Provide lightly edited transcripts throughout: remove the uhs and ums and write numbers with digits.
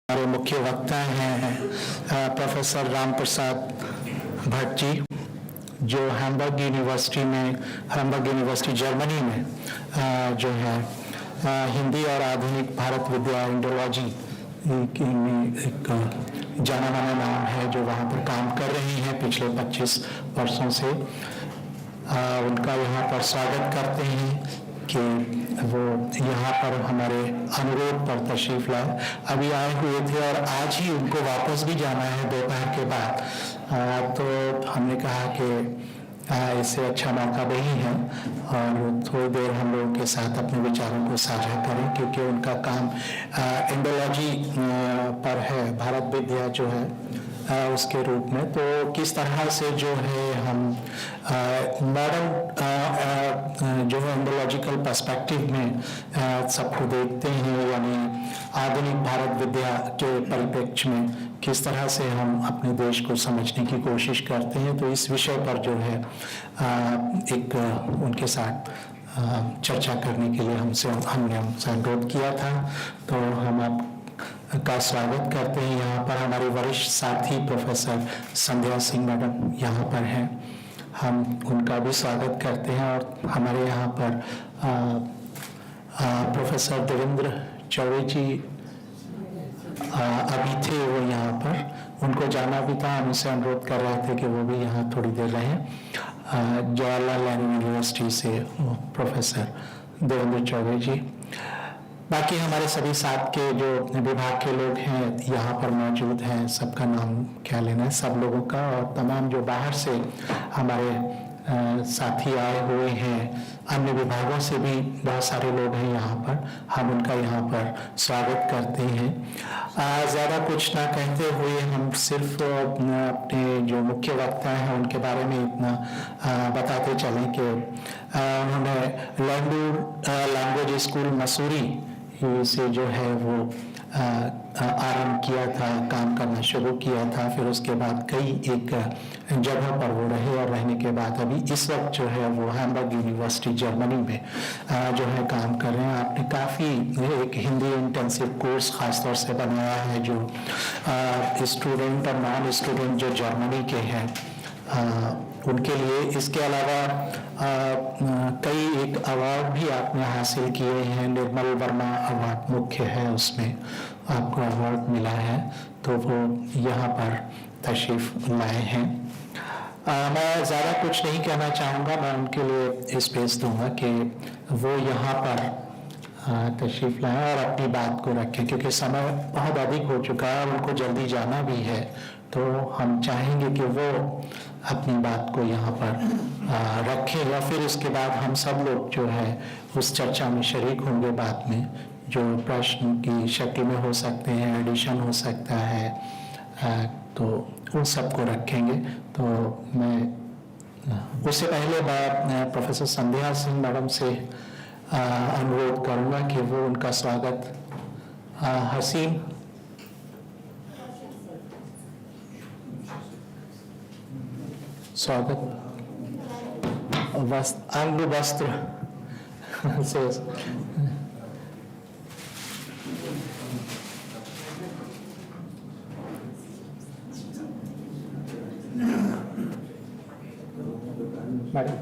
हमारे मुख्य वक्ता हैं प्रोफेसर रामप्रसाद भट्ट जी, जो हैम्बर्ग यूनिवर्सिटी जर्मनी में जो है हिंदी और आधुनिक भारत विद्या इंडोलॉजी में एक जाना माना नाम है, जो वहाँ पर काम कर रही हैं पिछले 25 वर्षों से। उनका यहाँ पर स्वागत करते हैं कि वो यहाँ पर हमारे अनुरोध पर तशरीफ लाए। अभी आए हुए थे और आज ही उनको वापस भी जाना है दोपहर के बाद, तो हमने कहा कि इससे अच्छा मौका नहीं है और थोड़ी देर हम लोगों के साथ अपने विचारों को साझा करें, क्योंकि उनका काम इंडोलॉजी पर है, भारत विद्या जो है उसके रूप में। तो किस तरह से जो है हम मॉडर्न जो है इंडोलॉजिकल पर्सपेक्टिव में सबको देखते हैं, यानी आधुनिक भारत विद्या के परिप्रेक्ष्य में किस तरह से हम अपने देश को समझने की कोशिश करते हैं। तो इस विषय पर जो है एक उनके साथ चर्चा करने के लिए हमने अनुरोध किया था। तो हम आप का स्वागत करते हैं। यहाँ पर हमारे वरिष्ठ साथी प्रोफेसर संध्या सिंह मैडम यहाँ पर हैं, हम उनका भी स्वागत करते हैं। और हमारे यहाँ पर प्रोफेसर देवेंद्र चौबे जी अभी थे, वो यहाँ पर, उनको जाना भी था, हम उनसे अनुरोध कर रहे थे कि वो भी यहाँ थोड़ी देर रहें। जवाहरलाल नेहरू यूनिवर्सिटी से प्रोफेसर देवेंद्र चौबे जी। बाकी हमारे सभी साथ के जो विभाग के लोग हैं यहाँ पर मौजूद हैं, सबका नाम क्या लेना है, सब लोगों का, और तमाम जो बाहर से हमारे साथी आए हुए हैं, अन्य विभागों से भी बहुत सारे लोग हैं यहाँ पर, हम उनका यहाँ पर स्वागत करते हैं। ज़्यादा कुछ ना कहते हुए हम सिर्फ अपने जो मुख्य वक्ता हैं उनके बारे में इतना बताते चलें कि उन्होंने लैंग्वेज स्कूल मसूरी से जो है वो आरंभ किया था, काम करना शुरू किया था। फिर उसके बाद कई एक जगहों पर वो रहे और रहने के बाद अभी इस वक्त जो है वो हैम्बर्ग यूनिवर्सिटी जर्मनी में जो है काम कर रहे हैं। आपने काफ़ी एक हिंदी इंटेंसिव कोर्स ख़ासतौर से बनाया है, जो स्टूडेंट और नॉन स्टूडेंट जो जर्मनी के हैं उनके लिए। इसके अलावा कई एक अवार्ड भी आपने हासिल किए हैं, निर्मल वर्मा अवार्ड मुख्य है, उसमें आपको अवार्ड मिला है, तो वो यहाँ पर तशरीफ़ लाए हैं। मैं ज़्यादा कुछ नहीं कहना चाहूँगा, मैं उनके लिए स्पेस दूँगा कि वो यहाँ पर तशरीफ़ लाएँ और अपनी बात को रखें, क्योंकि समय बहुत अधिक हो चुका है और उनको जल्दी जाना भी है। तो हम चाहेंगे कि वो अपनी बात को यहाँ पर रखें और फिर उसके बाद हम सब लोग जो है उस चर्चा में शरीक होंगे। बाद में जो प्रश्न की शक्ल में हो सकते हैं, एडिशन हो सकता है, तो उन सबको रखेंगे। तो मैं उससे पहले मैं प्रोफेसर संध्या सिंह मैडम से अनुरोध करूँगा कि वो उनका स्वागत हसीन स्वागत अंग वस्त्र से मैडम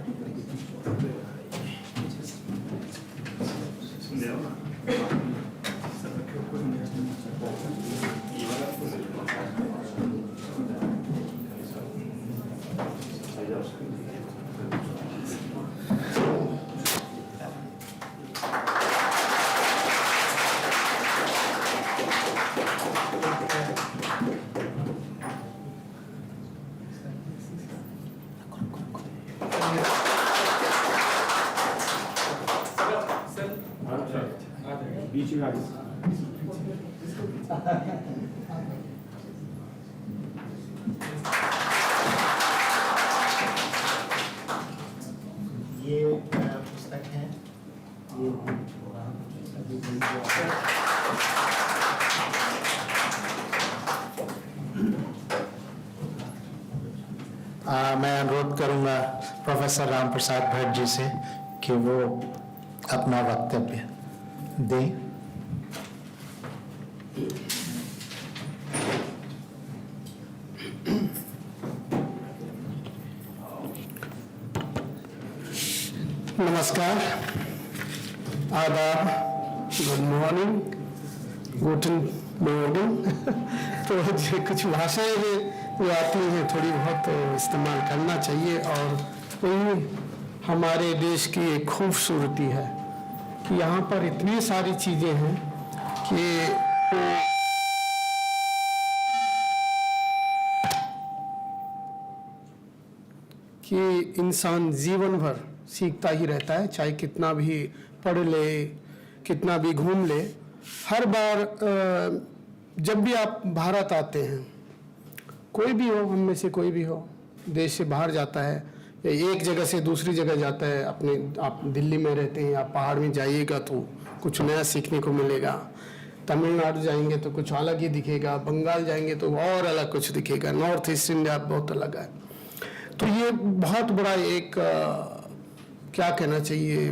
ये पुस्तक है, ये मैं अनुरोध करूंगा प्रोफेसर रामप्रसाद भट्ट जी से कि वो अपना वक्तव्य दें। नमस्कार, आदाब, गुड मॉर्निंग, गुटन मॉर्निंग। तो जो कुछ भाषाएं हैं जो आती हैं थोड़ी बहुत इस्तेमाल करना चाहिए, और यही हमारे देश की एक खूबसूरती है कि यहाँ पर इतनी सारी चीज़ें हैं कि इंसान जीवन भर सीखता ही रहता है, चाहे कितना भी पढ़ ले, कितना भी घूम ले। हर बार जब भी आप भारत आते हैं, कोई भी हो, हम में से कोई भी हो, देश से बाहर जाता है या एक जगह से दूसरी जगह जाता है, आप दिल्ली में रहते हैं, आप पहाड़ में जाइएगा तो कुछ नया सीखने को मिलेगा, तमिलनाडु जाएंगे तो कुछ अलग ही दिखेगा, बंगाल जाएंगे तो और अलग कुछ दिखेगा, नॉर्थ ईस्ट इंडिया बहुत अलग है। तो ये बहुत बड़ा एक क्या कहना चाहिए,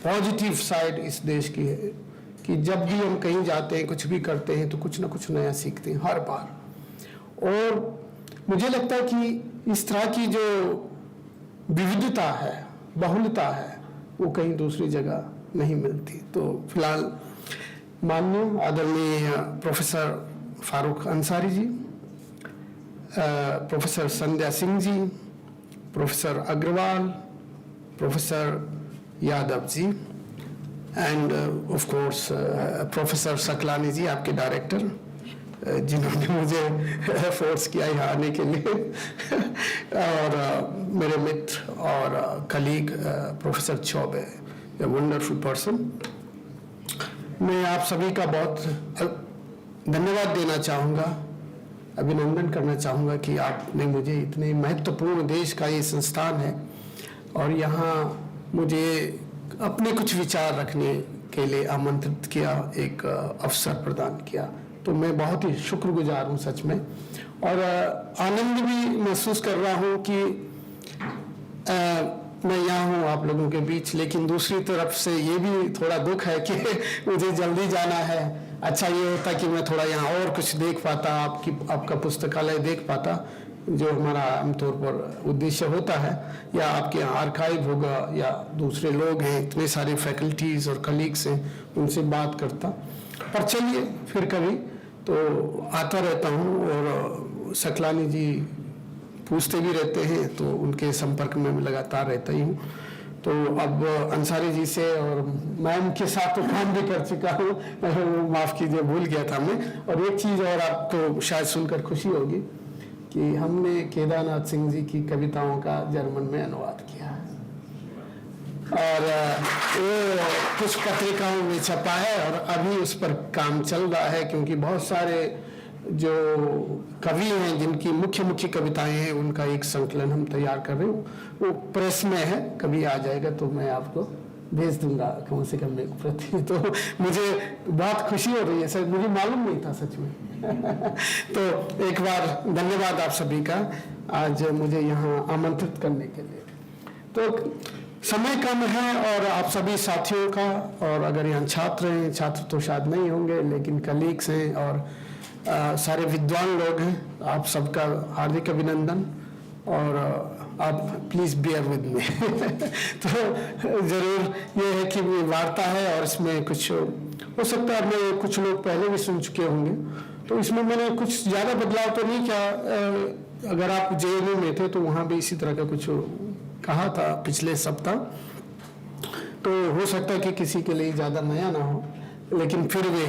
पॉजिटिव साइड इस देश की है कि जब भी हम कहीं जाते हैं, कुछ भी करते हैं, तो कुछ ना कुछ नया सीखते हैं हर बार। और मुझे लगता है कि इस तरह की जो विविधता है, बहुलता है, वो कहीं दूसरी जगह नहीं मिलती। तो फिलहाल माननीय आदरणीय professor Farooq Ansari ji, professor Sandhya Singh ji, professor Agarwal, professor Yadav ji, and of course professor Saklani ji, आपके डायरेक्टर, जिन्होंने मुझे फोर्स किया यहाँ आने के लिए और मेरे मित्र और colleague professor Choubey, a wonderful person. मैं आप सभी का बहुत धन्यवाद देना चाहूँगा, अभिनंदन करना चाहूँगा कि आपने मुझे इतने महत्वपूर्ण देश का ये संस्थान है और यहाँ मुझे अपने कुछ विचार रखने के लिए आमंत्रित किया, एक अवसर प्रदान किया। तो मैं बहुत ही शुक्रगुजार हूँ सच में, और आनंद भी महसूस कर रहा हूँ कि मैं यहाँ हूँ आप लोगों के बीच, लेकिन दूसरी तरफ से ये भी थोड़ा दुख है कि मुझे जल्दी जाना है। अच्छा ये होता कि मैं थोड़ा यहाँ और कुछ देख पाता, आपका पुस्तकालय देख पाता, जो हमारा आमतौर पर उद्देश्य होता है, या आपके यहाँ आर्काइव होगा, या दूसरे लोग हैं, इतने सारे फैकल्टीज़ और कलीग्स हैं, उनसे बात करता। पर चलिए फिर कभी तो आता रहता हूँ, और सकलानी जी पूछते भी रहते हैं, तो उनके संपर्क में मैं लगातार रहता ही हूँ। तो अब अंसारी जी से और मैम के साथ तो काम भी कर चुका हूँ, माफ़ कीजिए भूल गया था मैं। और एक चीज़ और आपको शायद सुनकर खुशी होगी कि हमने केदारनाथ सिंह जी की कविताओं का जर्मन में अनुवाद किया है, और वो कुछ पत्रिकाओं में छपा है, और अभी उस पर काम चल रहा है, क्योंकि बहुत सारे जो कवि हैं जिनकी मुख्य कविताएं हैं, उनका एक संकलन हम तैयार कर रहे हैं, वो प्रेस में है, कभी आ जाएगा तो मैं आपको भेज दूंगा कम से कम एक प्रति। तो मुझे बहुत खुशी हो रही है सर, मुझे मालूम नहीं था सच में तो एक बार धन्यवाद आप सभी का आज मुझे यहाँ आमंत्रित करने के लिए। तो समय कम है, और आप सभी साथियों का, और अगर यहाँ छात्र हैं, छात्र तो शायद नहीं होंगे, लेकिन कलीग्स हैं और सारे विद्वान लोग हैं, आप सबका हार्दिक अभिनंदन, और आप प्लीज़ बियर विद मी तो ज़रूर ये है कि वार्ता है, और इसमें कुछ हो सकता है मैं कुछ लोग पहले भी सुन चुके होंगे, तो इसमें मैंने कुछ ज़्यादा बदलाव तो नहीं किया। अगर आप JNU में थे तो वहाँ भी इसी तरह का कुछ कहा था पिछले सप्ताह, तो हो सकता है कि किसी के लिए ज़्यादा नया ना हो, लेकिन फिर भी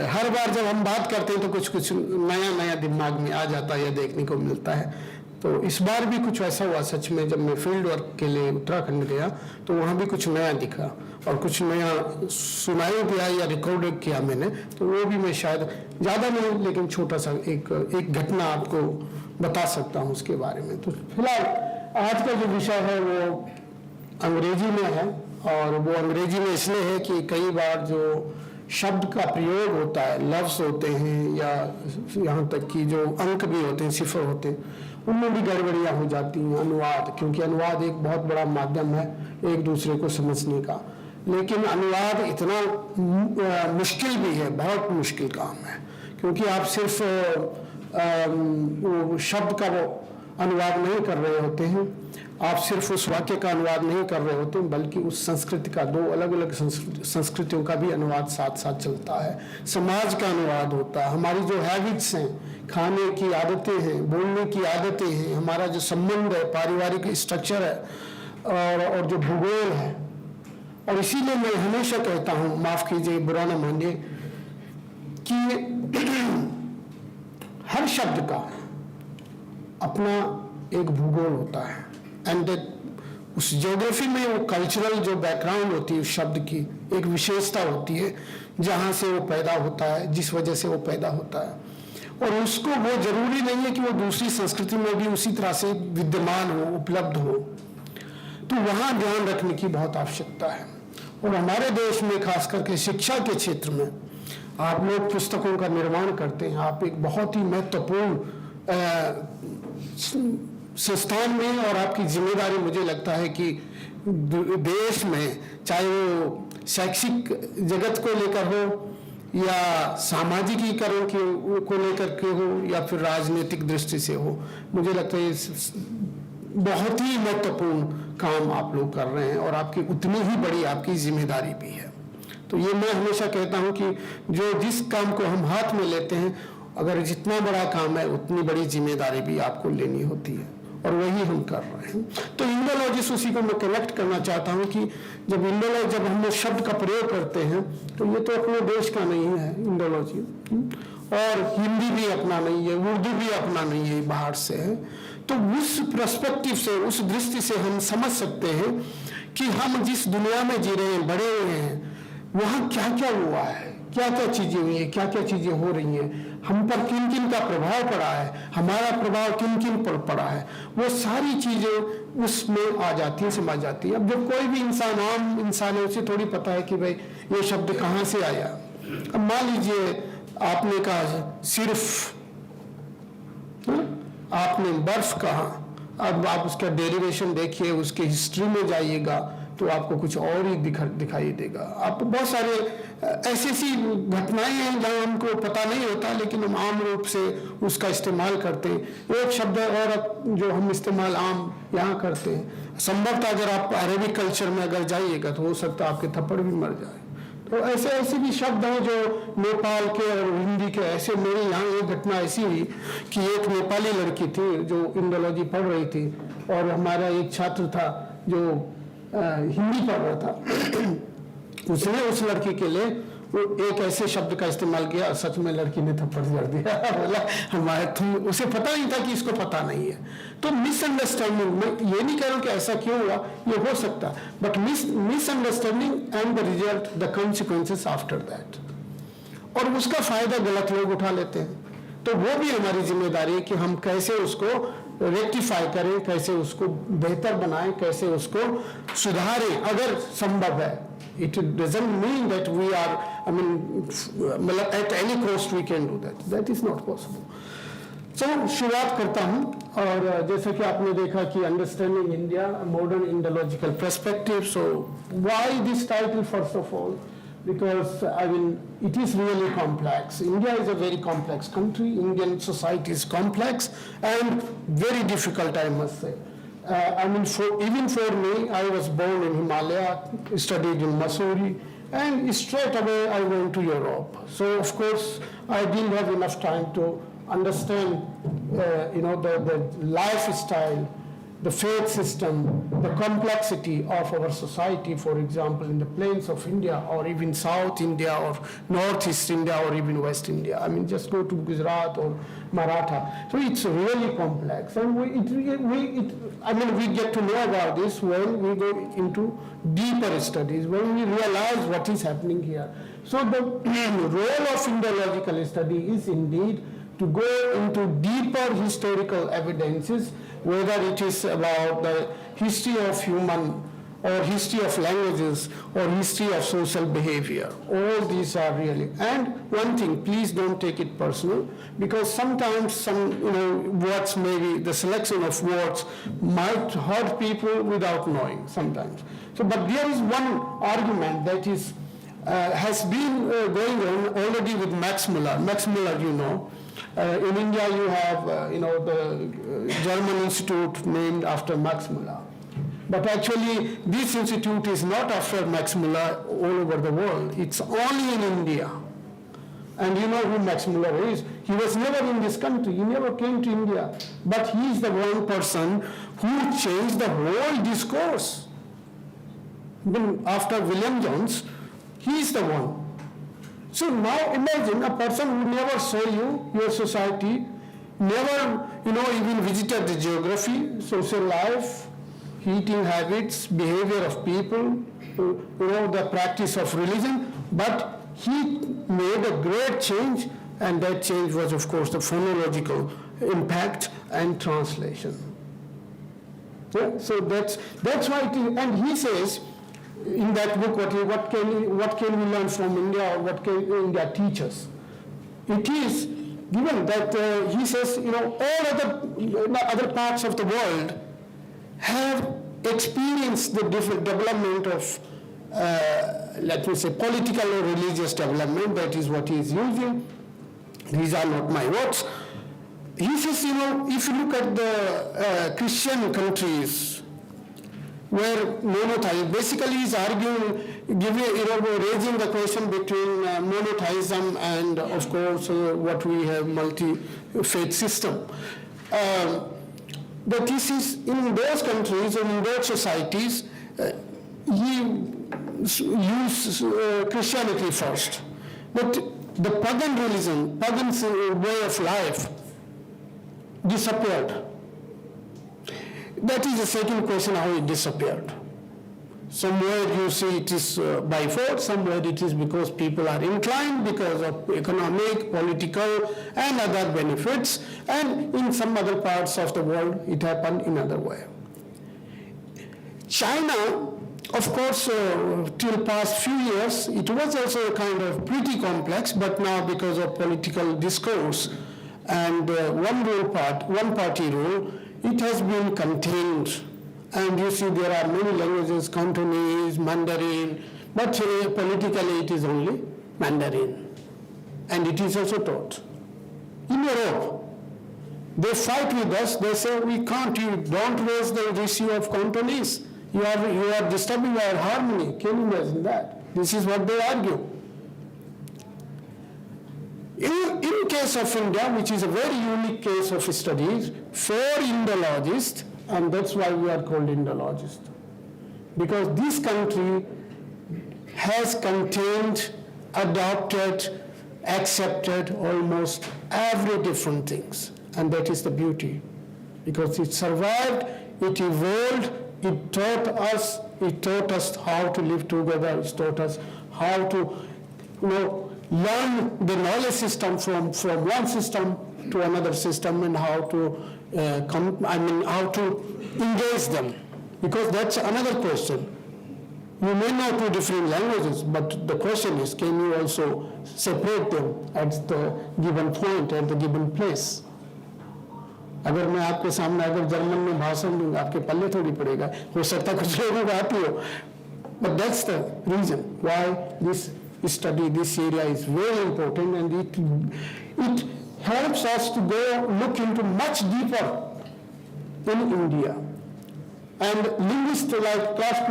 हर बार जब हम बात करते हैं तो कुछ नया दिमाग में आ जाता है या देखने को मिलता है। तो इस बार भी कुछ ऐसा हुआ सच में, जब मैं फील्ड वर्क के लिए उत्तराखंड गया तो वहाँ भी कुछ नया दिखा, और कुछ नया सुनाई दिया या रिकॉर्ड किया मैंने, तो वो भी मैं शायद ज़्यादा नहीं, लेकिन छोटा सा एक घटना आपको बता सकता हूँ उसके बारे में। तो फिलहाल आज का जो विषय है वो अंग्रेजी में है, और वो अंग्रेजी में इसलिए है कि कई बार जो शब्द का प्रयोग होता है, लफ्ज़ होते हैं, या यहाँ तक कि जो अंक भी होते हैं, सिफर होते हैं, उनमें भी गड़बड़ियाँ हो जाती हैं। अनुवाद, क्योंकि अनुवाद एक बहुत बड़ा माध्यम है एक दूसरे को समझने का, लेकिन अनुवाद इतना मुश्किल भी है, बहुत मुश्किल काम है, क्योंकि आप सिर्फ शब्द का वो अनुवाद नहीं कर रहे होते हैं, आप सिर्फ उस वाक्य का अनुवाद नहीं कर रहे होते बल्कि उस संस्कृति का, दो अलग अलग संस्कृतियों का भी अनुवाद साथ साथ चलता है। समाज का अनुवाद होता है, हमारी जो हैबिट्स हैं, खाने की आदतें हैं, बोलने की आदतें हैं, हमारा जो संबंध है, पारिवारिक स्ट्रक्चर है और जो भूगोल है। और इसीलिए मैं हमेशा कहता हूँ, माफ कीजिए, बुरा न मानिए, कि हर शब्द का अपना एक भूगोल होता है एंड उस ज्योग्राफी में वो कल्चरल जो बैकग्राउंड होती है उस शब्द की एक विशेषता होती है, जहाँ से वो पैदा होता है, जिस वजह से वो पैदा होता है। और उसको वो जरूरी नहीं है कि वो दूसरी संस्कृति में भी उसी तरह से विद्यमान हो, उपलब्ध हो, तो वहाँ ध्यान रखने की बहुत आवश्यकता है। और हमारे देश में खास करके शिक्षा के क्षेत्र में आप लोग पुस्तकों का निर्माण करते हैं, आप एक बहुत ही महत्वपूर्ण संस्थान में, और आपकी जिम्मेदारी मुझे लगता है कि देश में, चाहे वो शैक्षिक जगत को लेकर हो या सामाजिकीकरण को लेकर के हो या फिर राजनीतिक दृष्टि से हो, मुझे लगता है बहुत ही महत्वपूर्ण काम आप लोग कर रहे हैं और आपकी उतनी ही बड़ी आपकी जिम्मेदारी भी है। तो ये मैं हमेशा कहता हूँ कि जो जिस काम को हम हाथ में लेते हैं, अगर जितना बड़ा काम है उतनी बड़ी जिम्मेदारी भी आपको लेनी होती है, और वही हम कर रहे हैं। तो इंडोलॉजिस्ट, उसी को मैं कनेक्ट करना चाहता हूँ कि जब हम लोग शब्द का प्रयोग करते हैं तो ये तो अपने देश का नहीं है इंडोलॉजी, और हिंदी भी अपना नहीं है, उर्दू भी अपना नहीं है, बाहर से है। तो उस पर्सपेक्टिव से, उस दृष्टि से हम समझ सकते हैं कि हम जिस दुनिया में जी रहे हैं, बड़े हुए हैं, वहाँ क्या क्या हुआ है, क्या क्या चीजें हुई है, क्या क्या चीजें हो रही हैं, हम पर किन किन का प्रभाव पड़ा है, हमारा प्रभाव किन किन पर पड़ा है, वो सारी चीजें उसमें आ जाती हैं, समा जाती हैं। अब जब कोई भी इंसान, आम इंसान है, उसे थोड़ी पता है कि भाई ये शब्द कहाँ से आया। अब मान लीजिए आपने कहा सिर्फ, आपने बर्फ कहा, अब आप उसका डेरिवेशन देखिए, उसके हिस्ट्री में जाइएगा तो आपको कुछ और ही दिखाई देगा। आपको बहुत सारे ऐसी घटनाएं हैं जहाँ हमको पता नहीं होता, लेकिन हम आम रूप से उसका इस्तेमाल करते हैं। एक शब्द और जो हम इस्तेमाल आम यहाँ करते हैं, संभवतः अगर आप अरेबिक कल्चर में अगर जाइएगा तो हो सकता है आपके थप्पड़ भी मर जाए। तो ऐसे भी शब्द हैं जो नेपाल के और हिंदी के। ऐसे मेरे यहाँ एक घटना ऐसी हुई कि एक नेपाली लड़की थी जो इंडोलॉजी पढ़ रही थी, और हमारा एक छात्र था जो हिंदी पढ़ रहा था। उसने उस लड़की के लिए वो एक ऐसे शब्द का इस्तेमाल किया, सच में लड़की ने थप्पड़ जड़ दिया। बोला हमारे उसे पता नहीं था कि इसको पता नहीं है। तो मिसअंडरस्टैंडिंग, मैं ये नहीं कह रहा हूं कि ऐसा क्यों हुआ, ये हो सकता, but misunderstanding and the result, the consequences after that, और उसका फायदा गलत लोग उठा लेते हैं। तो वो भी हमारी जिम्मेदारी है कि हम कैसे उसको रेक्टिफाई करें, कैसे उसको बेहतर बनाएं, कैसे उसको सुधारें अगर संभव है। It doesn't mean that we are, at any cost we can do that. That is not possible. चलो शुरुआत करता हूँ, और जैसे कि आपने देखा कि understanding India, modern Indological perspective. So why this title? First of all, because it is really complex. India is a very complex country. Indian society is complex and very difficult, I must say. Even for me, I was born in Himalaya, studied in Missouri, and straight away I went to Europe. So of course I didn't have enough time to understand, the lifestyle, the faith system, the complexity of our society, for example, in the plains of India, or even South India, or Northeast India, or even West India. Just go to Gujarat or Maratha. So it's really complex, and we get to know about this when we go into deeper studies, when we realize what is happening here. So the role of Indological study is indeed to go into deeper historical evidences, whether it is about the history of human, or history of languages, or history of social behavior. All these are really, and one thing, please don't take it personal, because sometimes some words, maybe the selection of words might hurt people without knowing sometimes. So, but there is one argument that is has been going on already with Max Muller. Max Muller, in India you have the German institute named after Max Muller. But actually, this institute is not offered Max Muller all over the world. It's only in India. And you know who Max Muller is? He was never in this country. He never came to India. But he is the one person who changed the whole discourse. Then after William Jones, he is the one. So now imagine a person who never saw you, your society, never, even visited the geography, social life, eating habits, behavior of people, the practice of religion, but he made a great change, and that change was, of course, the phonological impact and translation. Yeah, so that's why it is, and he says in that book, what can we learn from India, or what can India teach us? It is given that he says, all other parts of the world have experienced the different development of, let me say, political or religious development. That is what he is using. These are not my words. He says, if you look at the Christian countries where monotheism, basically is arguing, raising the question between monotheism and, of course, what we have multi-faith system. But this is in those countries and in those societies, he used Christianity first. But the pagan religion, pagan way of life disappeared. That is the second question, how it disappeared. Somewhere you see it is by force, somewhere it is because people are inclined because of economic, political, and other benefits, and in some other parts of the world it happened in other way. China, of course, till past few years, it was also kind of pretty complex, but now because of political discourse and one party rule, it has been contained. And you see there are many languages, Cantonese, Mandarin, but politically it is only Mandarin. And it is also taught. In Europe, they fight with us, they say, we can't, you don't raise the issue of Cantonese. You are disturbing our harmony. Can you imagine that? This is what they argue. In case of India, which is a very unique case of studies, for Indologists, and that's why we are called Indologists, because this country has contained, adopted, accepted almost every different things, and that is the beauty, because it survived, it evolved, it taught us how to live together, it taught us how to learn the knowledge system from one system to another system, and how to how to engage them, because that's another question. You may know two different languages, but the question is, can you also separate them at the given point, at the given place? अगर मैं आपके सामने अगर German में भाषण दूंगा, आपके पल्ले थोड़ी पड़ेगा, हो सकता कुछ लोगों को आती हो. But that's the reason why this study, this area is very important, and it helps us to go look into much deeper in India. And linguists like Prof.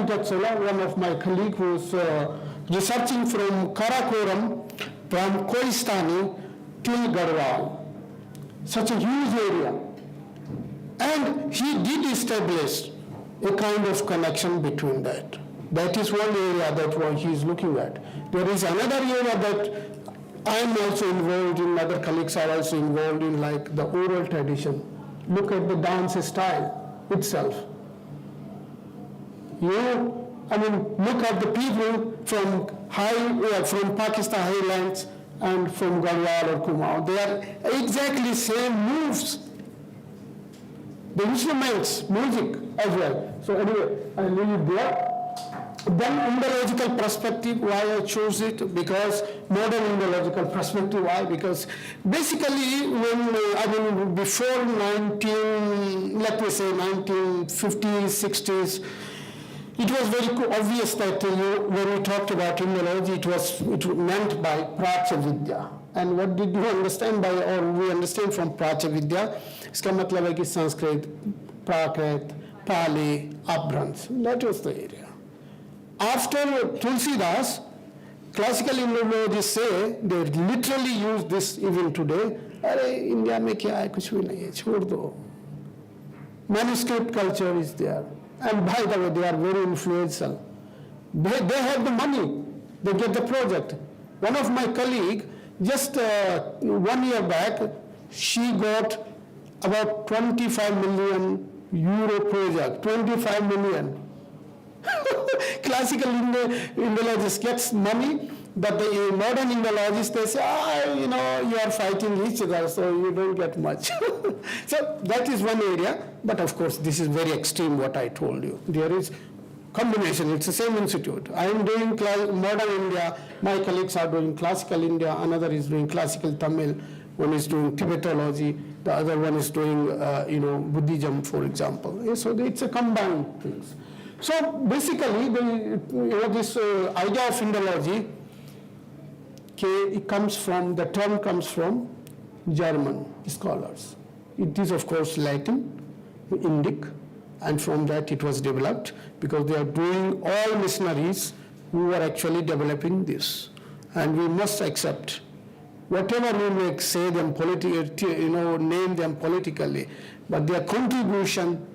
one of my colleagues, who is researching from Karakoram, from Koistani till Garhwal, such a huge area. And he did establish a kind of connection between that. That is one area that what he is looking at. There is another area that I am also involved in, other colleagues are also involved in, like the oral tradition. Look at the dance style itself. Look at the people from from Pakistan highlands and from Garhwal or Kumaon. They are exactly same moves. The instruments, music as well. So anyway, I leave it there. Then Indological perspective, why I chose it? Because modern Indological perspective, why? Because basically when, before 1950s, 60s, it was very obvious that when we talked about Indology, it meant by Pracha-vidya. And what did you understand by, or we understand from Pracha-vidya? इसका मतलब है कि संस्कृत, प्राकृत, Pali, Abhrans. That was the area. After Tulsidas, classical Indologists say they literally use this even today. Arey, India mein kya hai, kuch bhi nahi hai, chhod do. Manuscript culture is there. And by the way, they are very influential. They have the money, they get the project. One of my colleagues, just 1 year back, she got about 25 million euro project, 25 million. Classical Indologist gets money, but the modern Indologists, they say, you are fighting each other, so you don't get much. So that is one area, but of course this is very extreme what I told you. There is combination, it's the same institute. I am doing modern India, my colleagues are doing classical India, another is doing classical Tamil, one is doing Tibetology, the other one is doing, Buddhism, for example. So it's a combined thing. So basically, this idea of Indology, the term comes from German scholars. It is of course Latin, Indic, and from that it was developed because they are doing all missionaries who are actually developing this. And we must accept whatever we may say them name them politically, but their contribution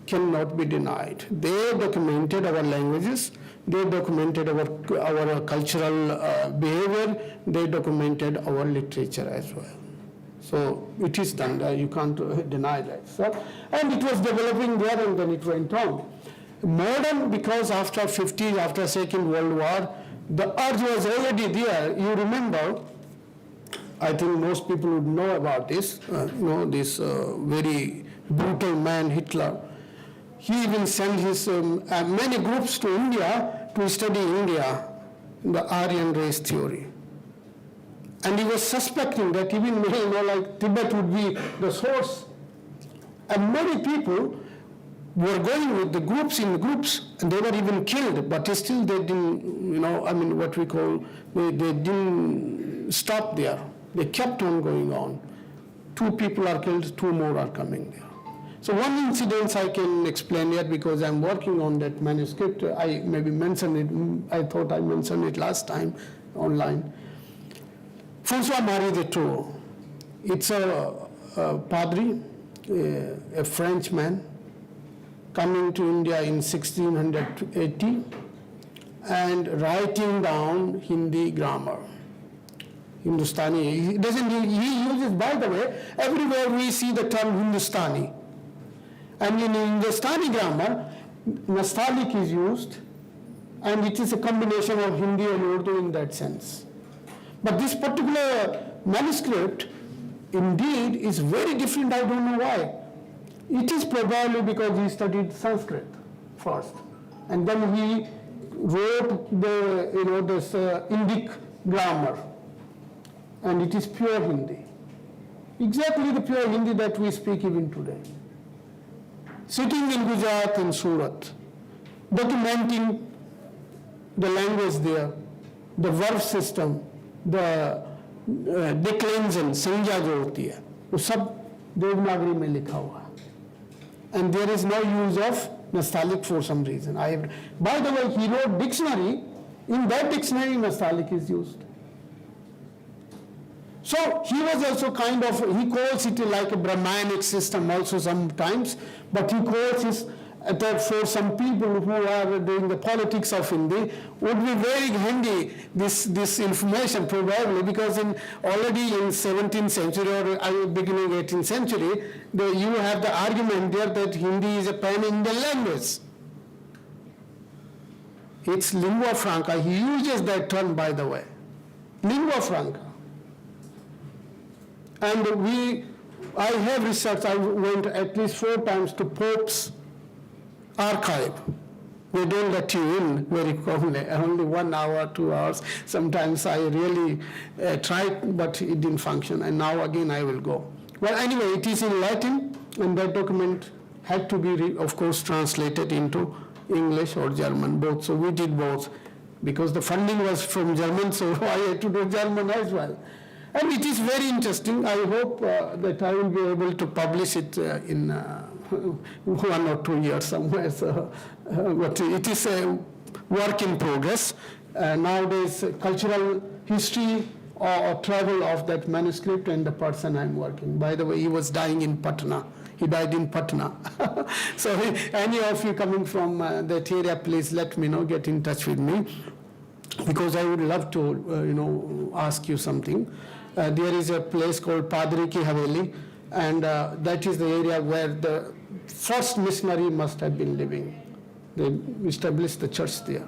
cannot be denied. They documented our languages, they documented our cultural behavior, they documented our literature as well. So it is done, you can't deny that. So, and it was developing there and then it went on. Modern, because after 50s, after Second World War, the urge was already there. You remember, I think most people would know about this, this very brutal man, Hitler. He even sent his many groups to India to study India, the Aryan race theory. And he was suspecting that even like Tibet would be the source. And many people were going with the groups in groups, and they were even killed, but still they didn't, what we call, they didn't stop there. They kept on going on. 2 people are killed, 2 more are coming there. So one incident I can explain yet because I'm working on that manuscript. I maybe mentioned it, I thought I mentioned it last time online. François-Marie de Tours, it's a padre, a Frenchman, coming to India in 1680 and writing down Hindi grammar. Hindustani, he uses, by the way, everywhere we see the term Hindustani. And in Hindustani grammar, Nastaliq is used, and it is a combination of Hindi and Urdu in that sense. But this particular manuscript, indeed, is very different. I don't know why. It is probably because he studied Sanskrit first, and then he wrote this Indic grammar, and it is pure Hindi, exactly the pure Hindi that we speak even today. Sitting in Gujarat and Surat, documenting the language there, the verb system, the declension, संज्ञा जो होती है, वो सब देवनागरी में लिखा हुआ है. And there is no use of Nastaliq for some reason. By the way, he wrote dictionary. In that dictionary, Nastaliq is used. So he was also he calls it like a Brahmanic system also sometimes, but he calls it that for some people who are doing the politics of Hindi would be very handy, this information probably, because already in 17th century or beginning 18th century, you have the argument there that Hindi is a pan-Indian language. It's lingua franca. He uses that term, by the way. Lingua franca. And I have researched, I went at least 4 times to Pope's archive. They don't let you in very commonly, only 1 hour, 2 hours. Sometimes I really tried, but it didn't function, and now again I will go. Well, anyway, it is in Latin, and that document had to be, of course, translated into English or German, both. So we did both, because the funding was from German, so I had to do German as well. And it is very interesting. I hope that I will be able to publish it in 1 or 2 years somewhere. So, but it is a work in progress. Nowadays, cultural history or travel of that manuscript and the person I'm working. By the way, he was dying in Patna. He died in Patna. So any of you coming from that area, please let me know, get in touch with me, because I would love to, ask you something. There is a place called Padri Ki Haveli, and that is the area where the first missionary must have been living. They established the church there.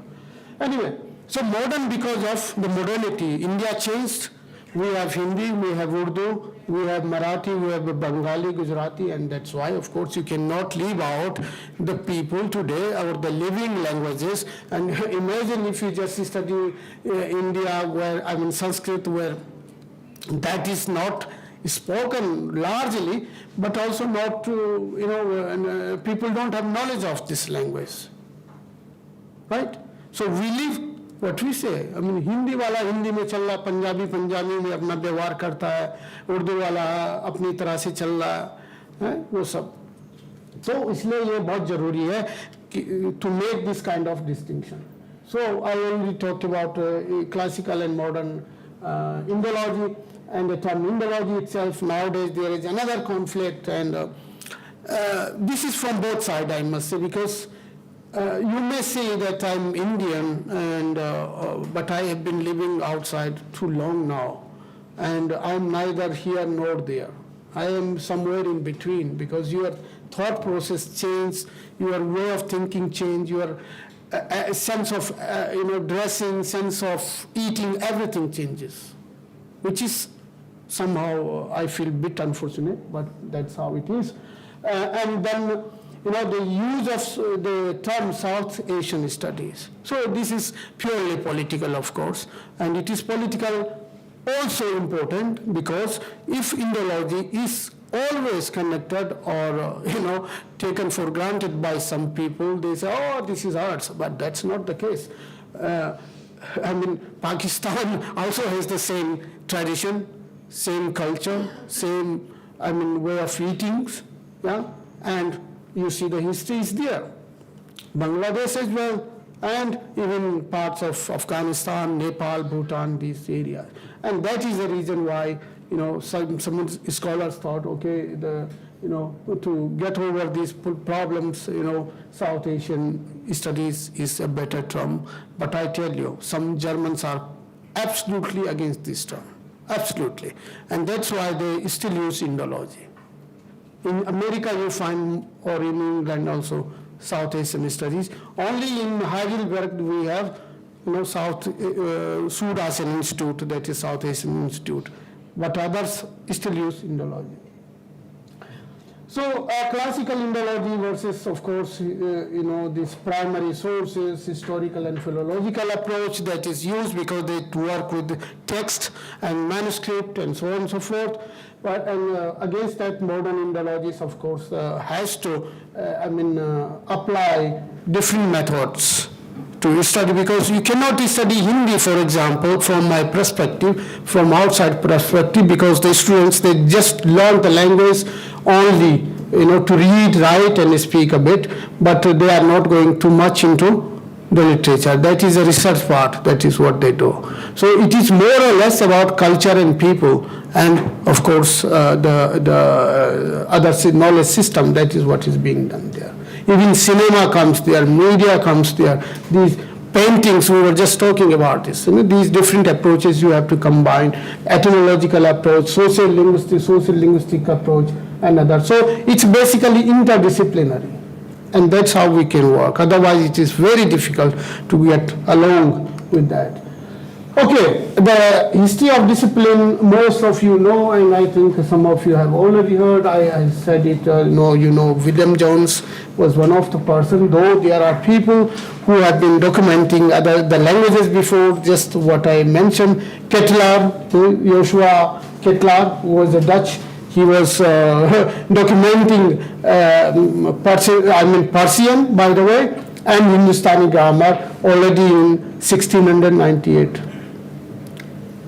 Anyway, so modern, because of the modernity, India changed. We have Hindi, we have Urdu, we have Marathi, we have Bengali, Gujarati, and that's why, of course, you cannot leave out the people today, or the living languages. And imagine if you just study India, Sanskrit, where that is not spoken largely, but also not, people don't have knowledge of this language, right? So we live what we say. Hindi वाला हिंदी में चल रहा, पंजाबी पंजाबी में अपना व्यवहार करता है, उर्दू वाला अपनी तरह से चल रहा है, वो सब. तो इसलिए ये बहुत जरूरी है कि to make this kind of distinction. So I already talked about classical and modern Indology, and the term Indology itself. Nowadays there is another conflict, and this is from both sides, I must say, because you may say that I'm Indian, and but I have been living outside too long now, and I'm neither here nor there. I am somewhere in between, because your thought process changes, your way of thinking changes, your sense of dressing, sense of eating, everything changes, which is somehow I feel a bit unfortunate, but that's how it is. And then the use of the term South Asian studies. So this is purely political, of course, and it is political also important, because if Indology is always connected or taken for granted by some people, they say, oh, this is arts, but that's not the case. Pakistan also has the same tradition, same culture, same way of eating, yeah, and you see the history is there. Bangladesh as well, and even parts of Afghanistan, Nepal, Bhutan, these areas. And that is the reason why, some scholars thought, okay, to get over these problems, South Asian studies is a better term. But I tell you, some Germans are absolutely against this term, absolutely. And that's why they still use Indology. In America, you find, or in England also, South Asian studies. Only in Heidelberg we have, South Asian Institute, that is South Asian Institute. But others still use Indology. So classical Indology versus, of course, these primary sources, historical and philological approach that is used because they work with text and manuscript and so on and so forth. But against that, modern Indologies, of course, has to, apply different methods to study, because you cannot study Hindi, for example, from my perspective, from outside perspective, because the students, they just learn the language only, to read, write, and speak a bit, but they are not going too much into the literature. That is a research part, that is what they do. So it is more or less about culture and people, and of course the other knowledge system, that is what is being done there. Even cinema comes there, media comes there, these paintings, we were just talking about this. These different approaches you have to combine, etymological approach, social linguistic approach, and others. So it's basically interdisciplinary. And that's how we can work. Otherwise, it is very difficult to get along with that. Okay, the history of discipline, most of you know, and I think some of you have already heard. I said it, William Jones was one of the person, though there are people who have been documenting the languages before, just what I mentioned. Kettler, Joshua Kettler, who was a Dutch. He was documenting Persian, by the way, and Hindustani grammar already in 1698.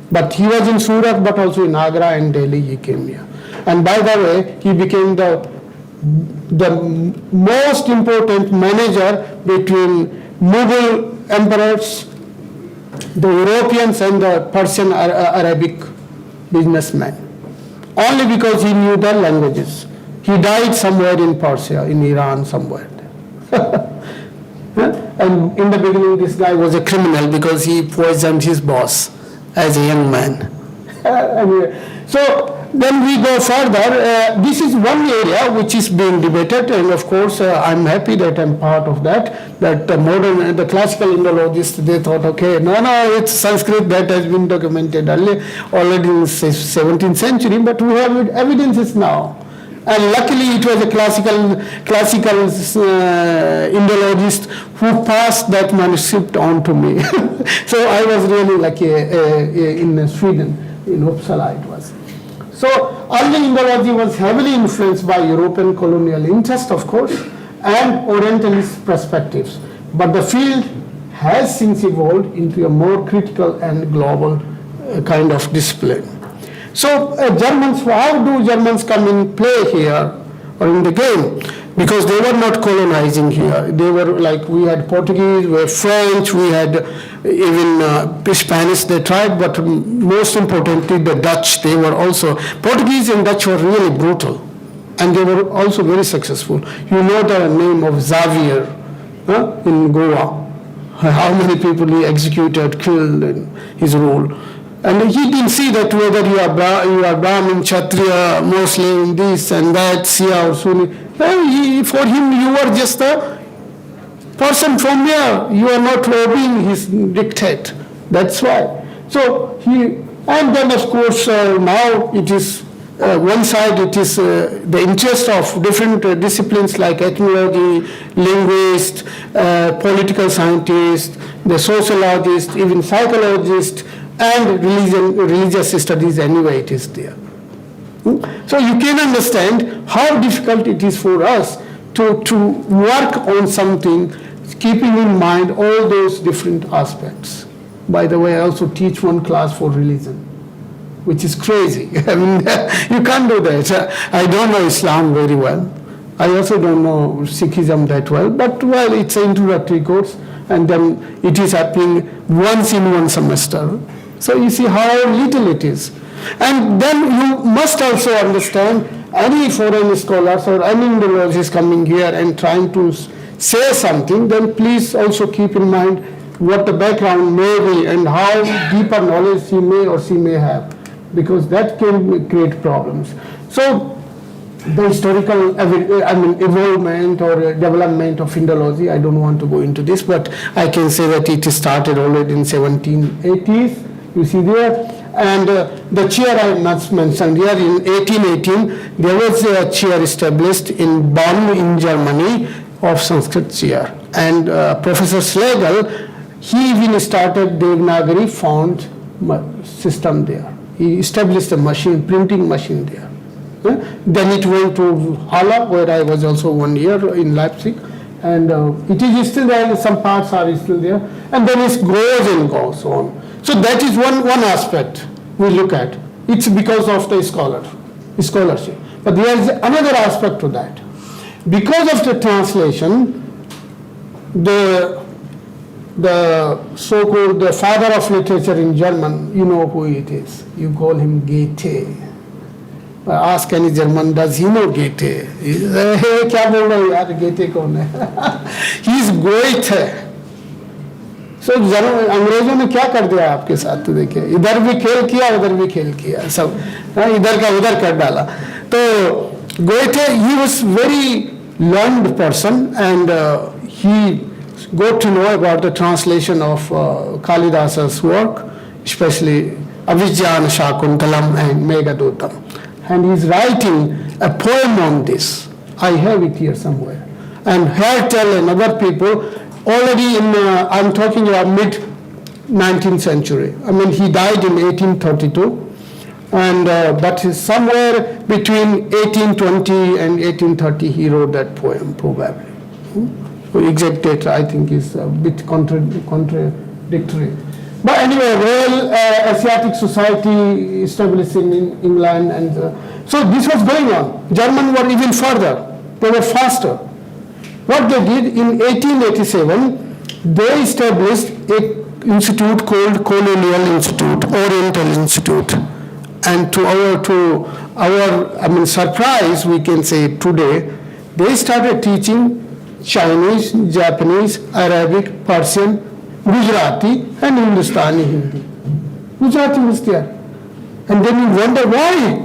But he was in Surat, but also in Agra and Delhi he came here. And by the way, he became the the most important manager between Mughal emperors, the Europeans and the Persian Arabic businessmen, only because he knew the languages. He died somewhere in Persia, in Iran, somewhere. And in the beginning, this guy was a criminal because he poisoned his boss as a young man. Anyway, so then we go further. This is one area which is being debated, and of course, I'm happy that I'm part of that. That the classical Indologists, they thought, okay, no, it's Sanskrit that has been documented already in the 17th century, but we have evidences now. And luckily, it was a classical Indologist who passed that manuscript on to me. So I was really lucky in Sweden, in Uppsala it was. So early Indology was heavily influenced by European colonial interest, of course, and Orientalist perspectives. But the field has since evolved into a more critical and global kind of discipline. So Germans, how do Germans come in play here or in the game? Because they were not colonizing here. They were like, we had Portuguese, we had French, we had even Spanish they tried, but most importantly the Dutch, they were also, Portuguese and Dutch were really brutal. And they were also very successful. You know the name of Xavier in Goa, how many people he executed, killed in his rule. And he didn't see that whether you are Brahmin, Kshatriya, Muslim, this and that, Shia or Sunni. For him, you are just a person from here. You are not obeying his dictate. That's why. So and then of course now it is one side. It is the interest of different disciplines like ethnology, linguist, political scientist, the sociologist, even psychologist, and religious studies. Anyway, it is there. So you can understand how difficult it is for us to work on something, keeping in mind all those different aspects. By the way, I also teach one class for religion, which is crazy. I mean, you can't do that. I don't know Islam very well. I also don't know Sikhism that well, but well, it's an introductory course, and then it is happening once in one semester. So you see how little it is. And then you must also understand, any foreign scholars or any Indologist coming here and trying to say something, then please also keep in mind what the background may be and how deeper knowledge he may or she may have, because that can create problems. So the historical evolvement or development of Indology, I don't want to go into this, but I can say that it started already in 1780s. You see there, and the chair I must mention here in 1818, there was a chair established in Bonn in Germany of Sanskrit chair, and Professor Schlegel, he even started Devanagari font system there. He established a machine, printing machine there. Then it went to Halle, where I was also 1 year in Leipzig, and it is still there, some parts are still there, and then it grows and goes on. So that is one aspect we look at. It's because of the scholarship. But there is another aspect to that. Because of the translation, the so-called the father of literature in German, you know who it is. You call him Goethe. Ask any German, does he know Goethe? He says, hey, kya bol rahe ho yaar, Goethe kaun hai? He is Goethe. So अंग्रेजों ने क्या कर दिया आपके साथ, तो देखिए इधर भी खेल किया उधर भी खेल किया, सब इधर का उधर कर डाला. तो Goethe, he was very learned person, and he got to know about the translation of Kalidasa's work, especially Abhijnan Shakuntalam and Meghadutam, and he's writing a poem on this. I have it here somewhere. And Hertel and other people already in, I'm talking about mid-19th century. I mean, he died in 1832, and but somewhere between 1820 and 1830, he wrote that poem, probably. The exact date, I think, is a bit contradictory. But anyway, Royal Asiatic Society established in England, and so this was going on. Germans were even further. They were faster. What they did in 1887, they established an institute called Colonial Institute, Oriental Institute. And to our surprise, we can say today, they started teaching Chinese, Japanese, Arabic, Persian, Gujarati, and Hindustani Hindi. Gujarati was there. And then you wonder why.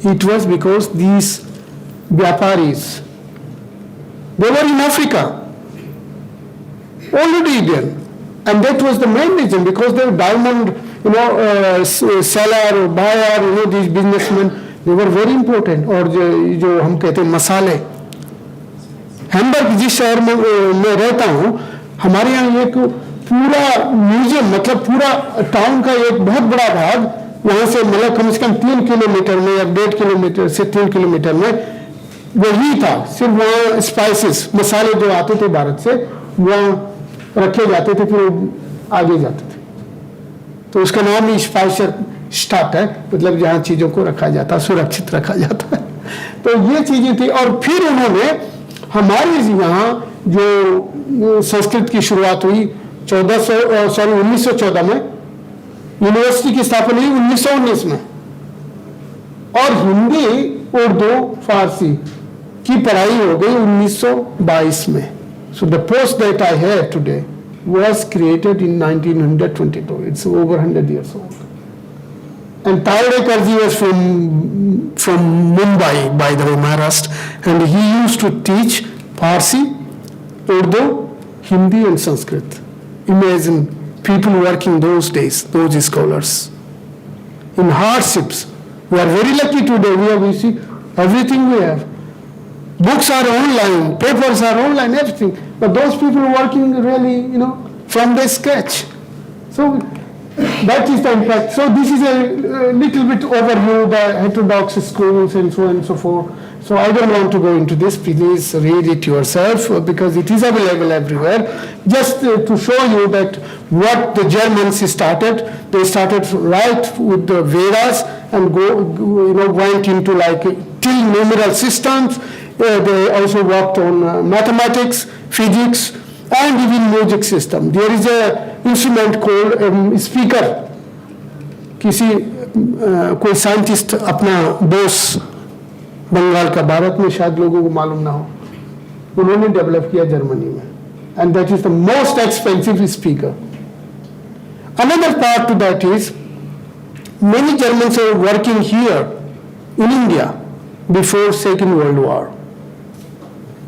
It was because these Vyaparis, they were in Africa, already there. And that was the main reason, because they were diamond, seller, buyer, these businessmen, they were very important. और जो हम कहते हैं मसाले, Hamburg जिस शहर में रहता हूँ, हमारे यहाँ एक पूरा म्यूजियम, मतलब पूरा टाउन का एक बहुत बड़ा भाग यहाँ से मतलब कम से कम 3 किलोमीटर में या 1.5 किलोमीटर से 3 किलोमीटर में वही था। सिर्फ वहाँ स्पाइसेस, मसाले जो आते थे भारत से, वहाँ रखे जाते थे, फिर आगे जाते थे। तो उसका नाम ही स्पाइसर स्टार्ट है, मतलब जहाँ चीज़ों को रखा जाता है, सुरक्षित रखा जाता है। तो ये चीज़ें थी। और फिर उन्होंने हमारे यहाँ जो संस्कृत की शुरुआत हुई 1914 में, यूनिवर्सिटी की स्थापना हुई 1919 में, और हिंदी, उर्दू, फारसी की पढ़ाई हो गई 1922 में। So the post that I have today was created in 1922. It's over 100 years old. And 𝐒𝐞𝐫𝐬𝐭𝐚𝐧𝐝 was from Mumbai, by the way, Maharashtra, and he used to teach Farsi, Urdu, Hindi, and Sanskrit. Imagine people working those days, those scholars, in hardships. We are very lucky today. We see everything we have. Books are online, papers are online, everything. But those people working really, from the sketch. So that is the impact. So this is a little bit overview, the heterodox schools and so on and so forth. So I don't want to go into this. Please read it yourself, because it is available everywhere. Just to show you that what the Germans started, they started right with the Vedas and went into like till numeral systems. They also worked on mathematics, physics, and even music system. There is a instrument called speaker. कोई scientist अपना दोस्त बंगाल का, भारत में शायद लोगों को मालूम ना हो, उन्होंने डेवलप किया जर्मनी में, and that is the most expensive speaker. Another part to that is many Germans are working here in India before Second World War.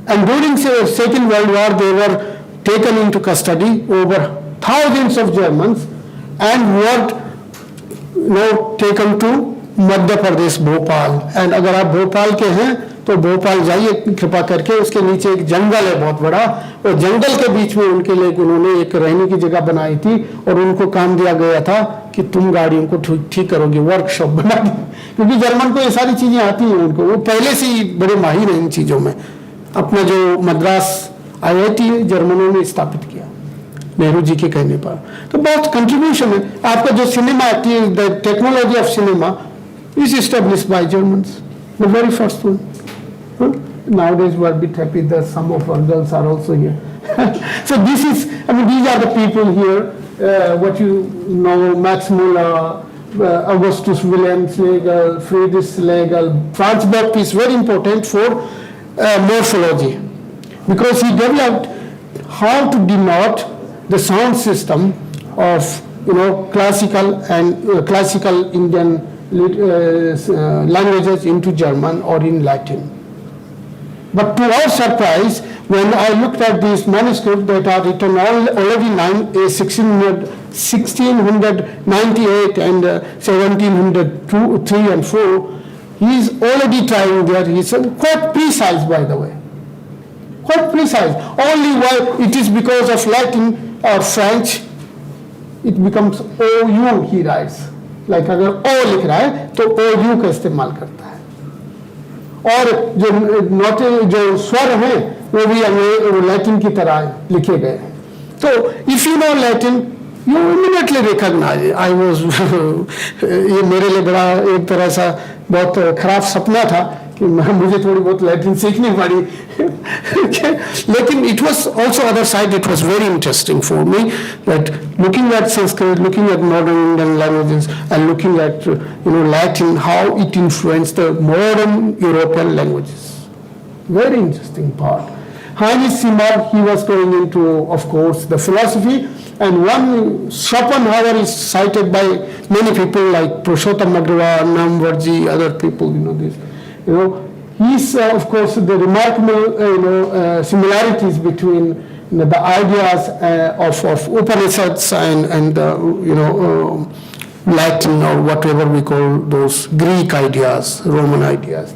And during the Second World War, they were taken into custody, over thousands of Germans, and were taken to Madhya Pradesh Bhopal. And अगर आप भोपाल के हैं तो भोपाल जाइए कृपा करके, उसके नीचे एक जंगल है बहुत बड़ा, और जंगल के बीच में उनके लिए उन्होंने एक रहने की जगह बनाई थी, और उनको काम दिया गया था कि तुम गाड़ियों को ठीक करोगे, वर्कशॉप बना दी, क्योंकि जर्मन को ये सारी चीजें आती हैं उनको, वो पहले से ही बड़े माहिर हैं इन चीजों में। अपना जो मद्रास IIT जर्मनों ने स्थापित किया नेहरू जी के कहने पर। तो बहुत कंट्रीब्यूशन है। आपका जो cinema, the technology of cinema is established by Germans, the very first one. Nowadays we are a bit happy that some of our girls are also here. So this is, these are the people here, what you know, Max Muller, Augustus Wilhelm Schlegel, Friedrich Schlegel. Franz Bopp is very important for morphology, because he developed how to denote the sound system of classical and classical Indian languages into German or in Latin. But to our surprise, when I looked at these manuscripts that are written already 1698 and 1703 and 4, he is already trying there. He is quite precise, by the way. Quite precise. Only why it is because of Latin or French, it becomes OU, he writes. Like अगर O लिख रहा है तो OU का इस्तेमाल करता है, और जो स्वर हैं वो भी लैटिन की तरह लिखे गए हैं। तो if you know Latin, you immediately recognize. I was ये मेरे लिए बड़ा एक तरह सा बहुत खराब सपना था कि मुझे थोड़ी बहुत लैटिन सीखनी पड़ी लेकिन it was also other side, it was very interesting for me that looking at Sanskrit, looking at modern Indian languages and looking at Latin, how it influenced the modern European languages. Very interesting part. Heinrich Simard, he was going into, of course, the philosophy, and one Schopenhauer is cited by many people like Purushottam Agrawal, Namvarji, other people, this. He's, of course, the remarkable, similarities between the ideas of Upanishads and Latin or whatever we call those Greek ideas, Roman ideas.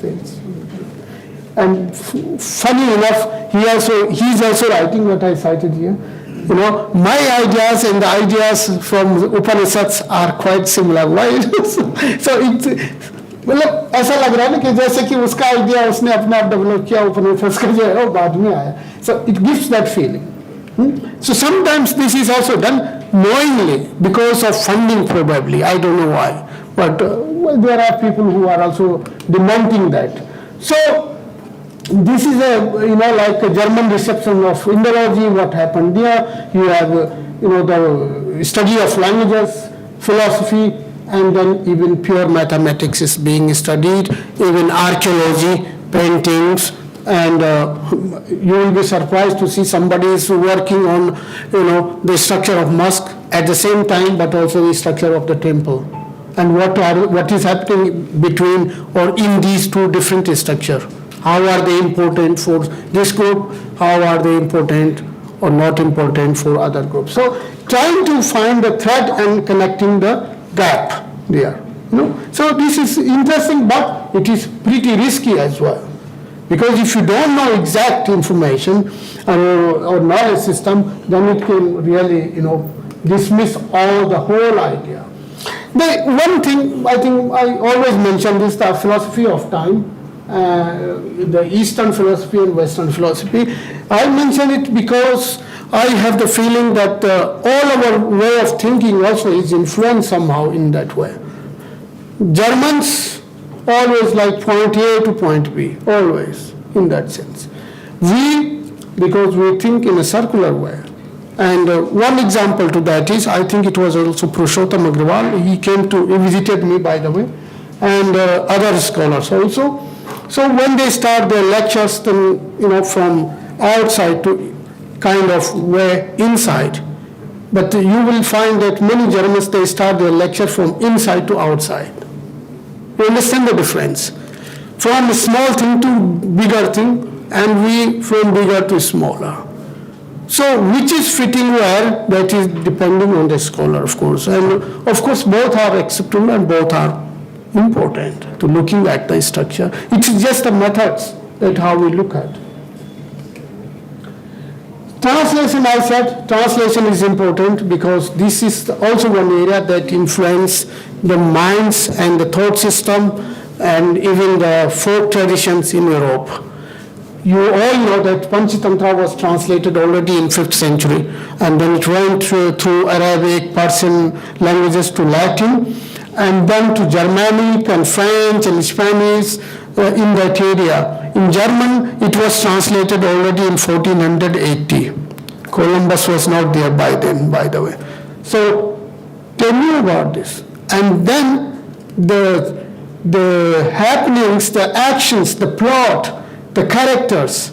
And funny enough, he's also writing what I cited here. My ideas and the ideas from the Upanishads are quite similar. Why? So मतलब ऐसा लग रहा है ना कि जैसे कि उसका आइडिया उसने अपने आप डेवलप किया, उपनिषद का जो है वो बाद में आया. So it gives that feeling. So sometimes this is also done knowingly because of funding probably. I don't know why, but there are people who are also demanding that. So this is like a German reception of Indology. What happened there? You have the study of languages, philosophy, and then even pure mathematics is being studied, even archaeology, paintings, and you will be surprised to see somebody is working on the structure of mosque at the same time, but also the structure of the temple, and what is happening between or in these two different structures. How are they important for this group? How are they important or not important for other groups? So trying to find the thread and connecting the gap there. So this is interesting, but it is pretty risky as well. Because if you don't know exact information or knowledge system, then it can really, dismiss the whole idea. The one thing I think I always mention is the philosophy of time. The Eastern philosophy and Western philosophy. I mention it because I have the feeling that all our way of thinking also is influenced somehow in that way. Germans always like point A to point B, always in that sense. We, because we think in a circular way. And one example to that is, I think it was also Purushottam Agrawal. He visited me, by the way, and other scholars also. So when they start their lectures, then from outside to kind of way inside, but you will find that many Germans, they start their lecture from inside to outside. You understand the difference? From a small thing to bigger thing, and we from bigger to smaller. So which is fitting where, that is depending on the scholar, of course. And of course both are acceptable and both are important to looking at the structure. It is just the methods that how we look at. Translation, I said, translation is important because this is also one area that influences the minds and the thought system and even the folk traditions in Europe. You all know that Panchatantra was translated already in 5th century, and then it went through Arabic, Persian languages to Latin, and then to Germanic and French and Spanish in that area. In German, it was translated already in 1480. Columbus was not there by then, by the way. So they knew about this. And then the happenings, the actions, the plot, the characters,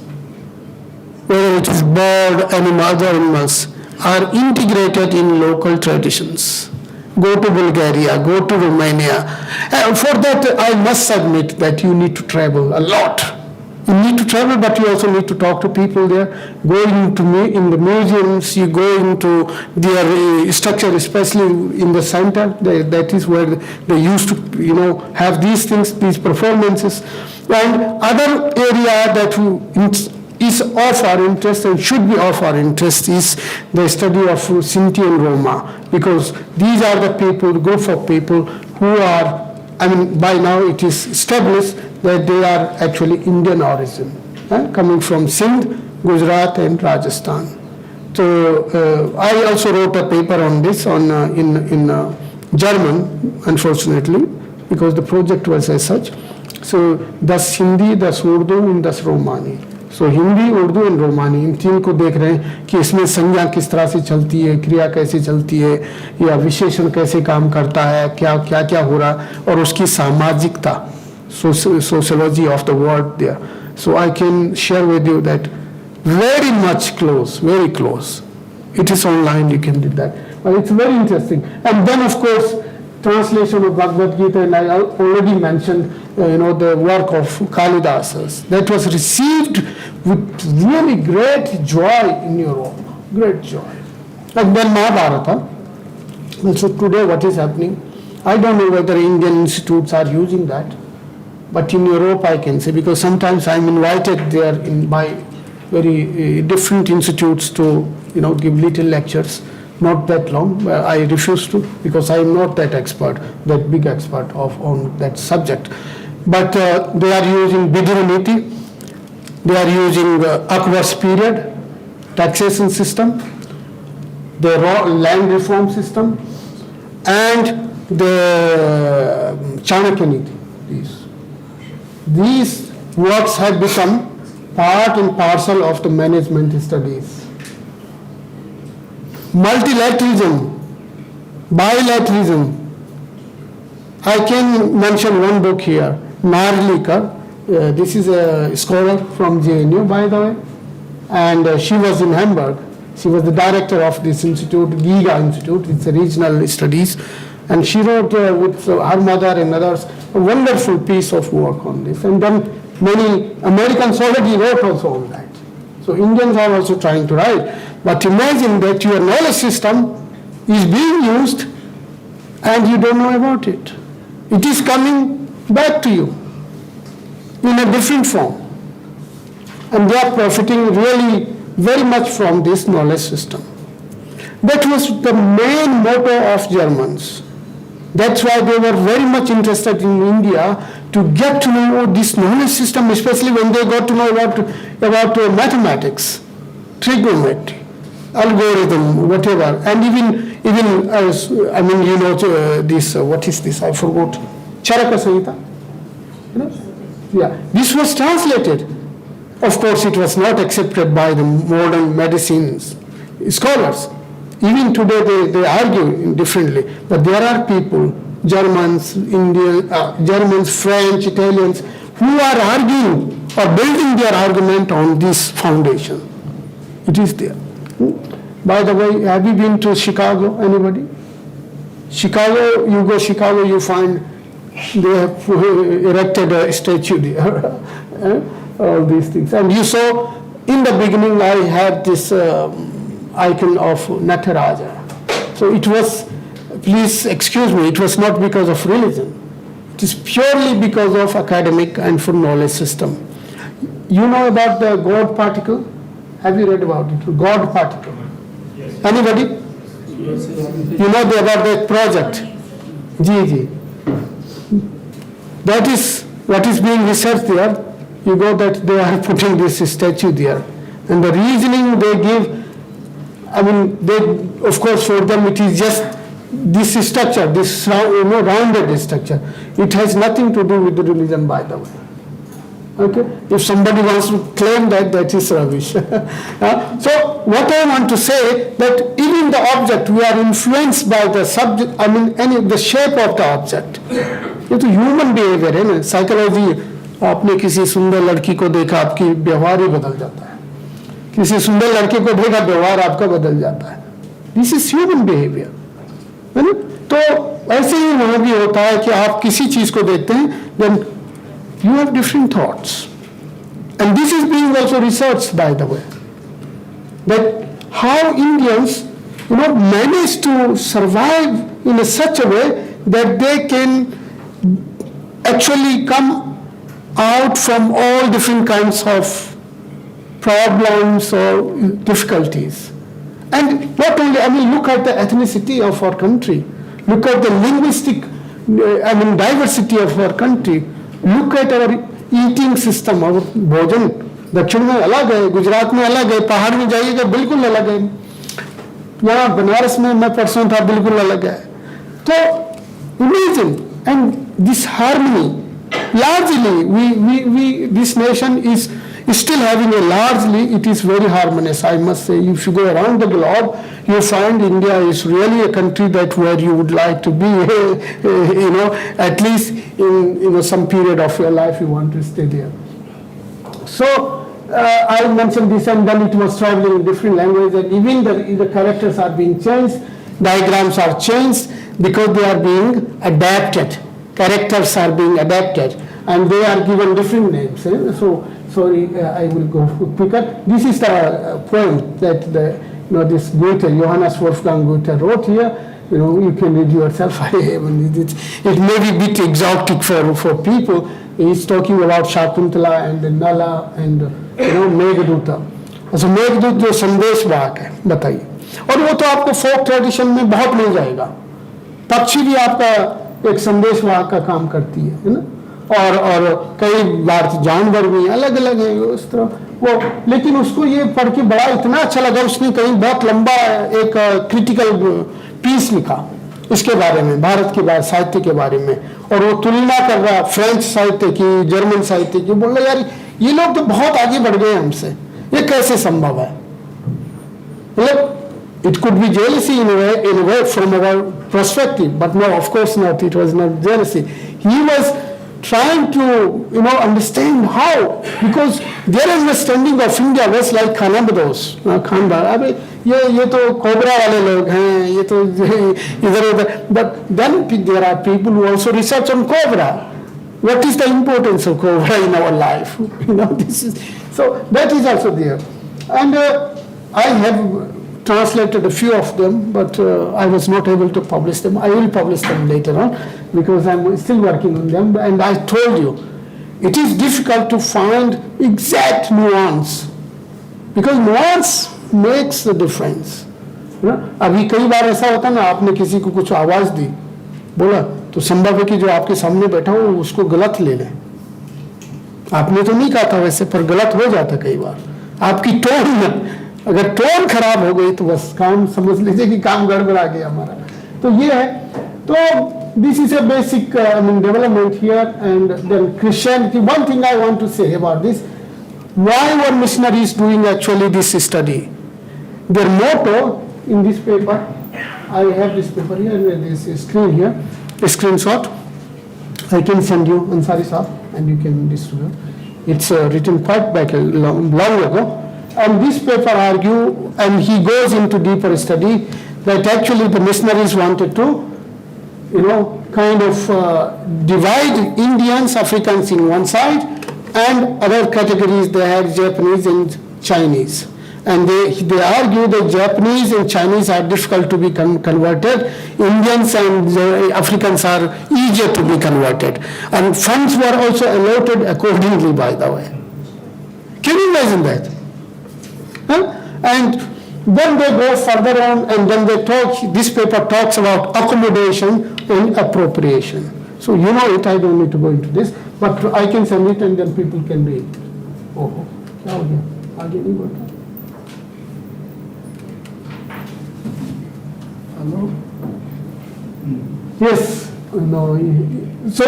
whether it is bird, animal, other animals, are integrated in local traditions. Go to Bulgaria, go to Romania. For that, I must admit that you need to travel a lot. You need to travel, but you also need to talk to people there. Go into in the museums, you go into their structure, especially in the center. That is where they used to, have these things, these performances. And other area that is of our interest and should be of our interest is the study of Sinti and Roma, because these are the people, the group of people who are, by now it is established that they are actually Indian origin, coming from Sindh, Gujarat and Rajasthan. So I also wrote a paper on this in German, unfortunately, because the project was as such. So 10 Hindi, 10 Urdu and 10 Romani. So Hindi, Urdu and Romani इन तीन को देख रहे हैं कि इसमें संज्ञा किस तरह से चलती है, क्रिया कैसे चलती है, या विशेषण कैसे काम करता है, क्या क्या क्या हो रहा है, और उसकी सामाजिकता, sociology of the word there. So I can share with you that very much close, very close. It is online, you can do that. But it's very interesting. And then of course, translation of Bhagavad Gita, and I already mentioned, the work of Kalidasa's. That was received with really great joy in Europe, great joy. And then Mahabharata. And so today what is happening? I don't know whether Indian institutes are using that, but in Europe I can say, because sometimes I'm invited there by very different institutes to, give little lectures. Not that long. I refuse to, because I am not that expert, that big expert on that subject. But they are using Bidyaniti, they are using Akbar's period, taxation system, the land reform system, and the Chanakya Niti. These works have become part and parcel of the management studies. Multilateralism, bilateralism. I can mention one book here, Narlika. This is a scholar from JNU, by the way, and she was in Hamburg. She was the director of this institute, 𝐔𝐬𝐴 Institute. It's a regional studies, and she wrote with her mother and others a wonderful piece of work on this. And then many Americans already wrote also on that. So Indians are also trying to write. But imagine that your knowledge system is being used and you don't know about it. It is coming back to you in a different form. And they are profiting really very much from this knowledge system. That was the main motto of Germans. That's why they were very much interested in India to get to know this knowledge system, especially when they got to know about mathematics, trigonometry, algorithm, whatever, and even as this what is this? I forgot. Charaka Samhita. Yeah, this was translated. Of course, it was not accepted by the modern medicine scholars. Even today, they argue differently. But there are people, Germans, Germans, French, Italians, who are arguing or building their argument on this foundation. It is there. By the way, have you been to Chicago? Anybody? Chicago, you go Chicago, you find they have erected a statue there. All these things. And you saw in the beginning, I had this icon of Nataraja. So it was, please excuse me, it was not because of religion. It is purely because of academic and for knowledge system. You know about the God particle? Have you read about it? God particle. Yes. Anybody? Yes. You know about that project? 𝐔𝐬𝐴. That is what is being researched there. You know that they are putting this statue there. And the reasoning they give, of course, for them it is just this structure, this rounded structure. It has nothing to do with the religion, by the way. Okay? If somebody wants to claim that, that is rubbish. So what I want to say, that even the object, we are influenced by the subject, the shape of the object. ये तो human behavior है ना, psychology. आपने किसी सुंदर लड़की को देखा, आपकी व्यवहार ही बदल जाता है. किसी सुंदर लड़के को देखा, व्यवहार आपका बदल जाता है. This is human behavior. है ना? तो ऐसे ही वहाँ भी होता है कि आप किसी चीज को देखते हैं, then you have different thoughts. And this is being also researched, by the way, that how Indians manage to survive in such a way that they can actually come out from all different kinds of problems or difficulties. And not only, look at the ethnicity of our country, look at the linguistic, diversity of our country, look at our eating system, our भोजन दक्षिण में अलग है, गुजरात में अलग है, पहाड़ में जाइएगा बिल्कुल अलग है, यहाँ बनारस में मैं परसों था बिल्कुल अलग है. तो imagine, and this harmony largely, this nation is still having it is very harmonious, I must say. If you go around the globe, you find India is really a country that where you would like to be, at least in some period of your life you want to stay there. So I mentioned this, and then it was traveling in different languages, and even the characters are being changed, diagrams are changed because they are being adapted. Characters are being adapted, and they are given different names. So sorry, I will go quicker. This is the poem that this Goethe, Johannes Wolfgang Goethe, wrote here. You can read yourself. I haven't read it. It may be a bit exotic for people. He's talking about Shakuntala and Nala and Meghdoot. अच्छा मेघदूत जो संदेश वाहक है, बताइए. और वो तो आपको फोक ट्रेडिशन में बहुत मिल जाएगा. पक्षी भी आपका एक संदेश वाहक का काम करती है ना. और कई बार जानवर भी अलग अलग है उस तरह वो. लेकिन उसको ये पढ़ के बड़ा इतना अच्छा लगा, उसने कहीं बहुत लंबा एक क्रिटिकल पीस लिखा इसके बारे में, भारत के साहित्य के बारे में, और वो तुलना कर रहा फ्रेंच साहित्य की, जर्मन साहित्य की. बोल रहा यार ये लोग तो बहुत आगे बढ़ गए हमसे, ये कैसे संभव है. मतलब it could be jealousy in a way from our perspective, but no, of course not. It was not jealousy. He was trying to understand how, because their understanding of India was like Khanabdos, Khanbar. अबे ये तो cobra वाले लोग हैं, ये तो इधर उधर. But then there are people who also research on cobra. What is the importance of cobra in our life? This is so that is also there, and I have translated a few of them, but I was not able to publish them. I will publish them later on because I'm still working on them. And I told you, it is difficult to find exact nuance because nuance makes the difference. अभी कई बार ऐसा होता है ना, आपने किसी को कुछ आवाज दी, बोला, तो संभव है कि जो आपके सामने बैठा हो उसको गलत ले ले. आपने तो नहीं कहा था वैसे, पर गलत हो जाता कई बार. आपकी टोन में अगर टोन खराब हो गई तो बस काम समझ लीजिए कि काम गड़बड़ा गया हमारा. तो ये है. तो this is a basic development here. And then Christianity. One thing I want to say about this, why were missionaries doing actually this study. Their motto in this paper, I have this paper here and this screen here, screenshot. I can send you, Ansari Saab, and you can distribute. It's written quite back long ago. And this paper argue, and he goes into deeper study, that actually the missionaries wanted to, kind of divide Indians, Africans in one side, and other categories they had Japanese and Chinese. And they argue that Japanese and Chinese are difficult to be converted. Indians and Africans are easier to be converted. And funds were also allotted accordingly, by the way. Can you imagine that? And then they go further on, and then they talk, this paper talks about accommodation and appropriation. So you know it, I don't need to go into this, but I can send it and then people can read. Oh, क्या हो गया? आगे नहीं बढ़ता. Hello? Yes. No. So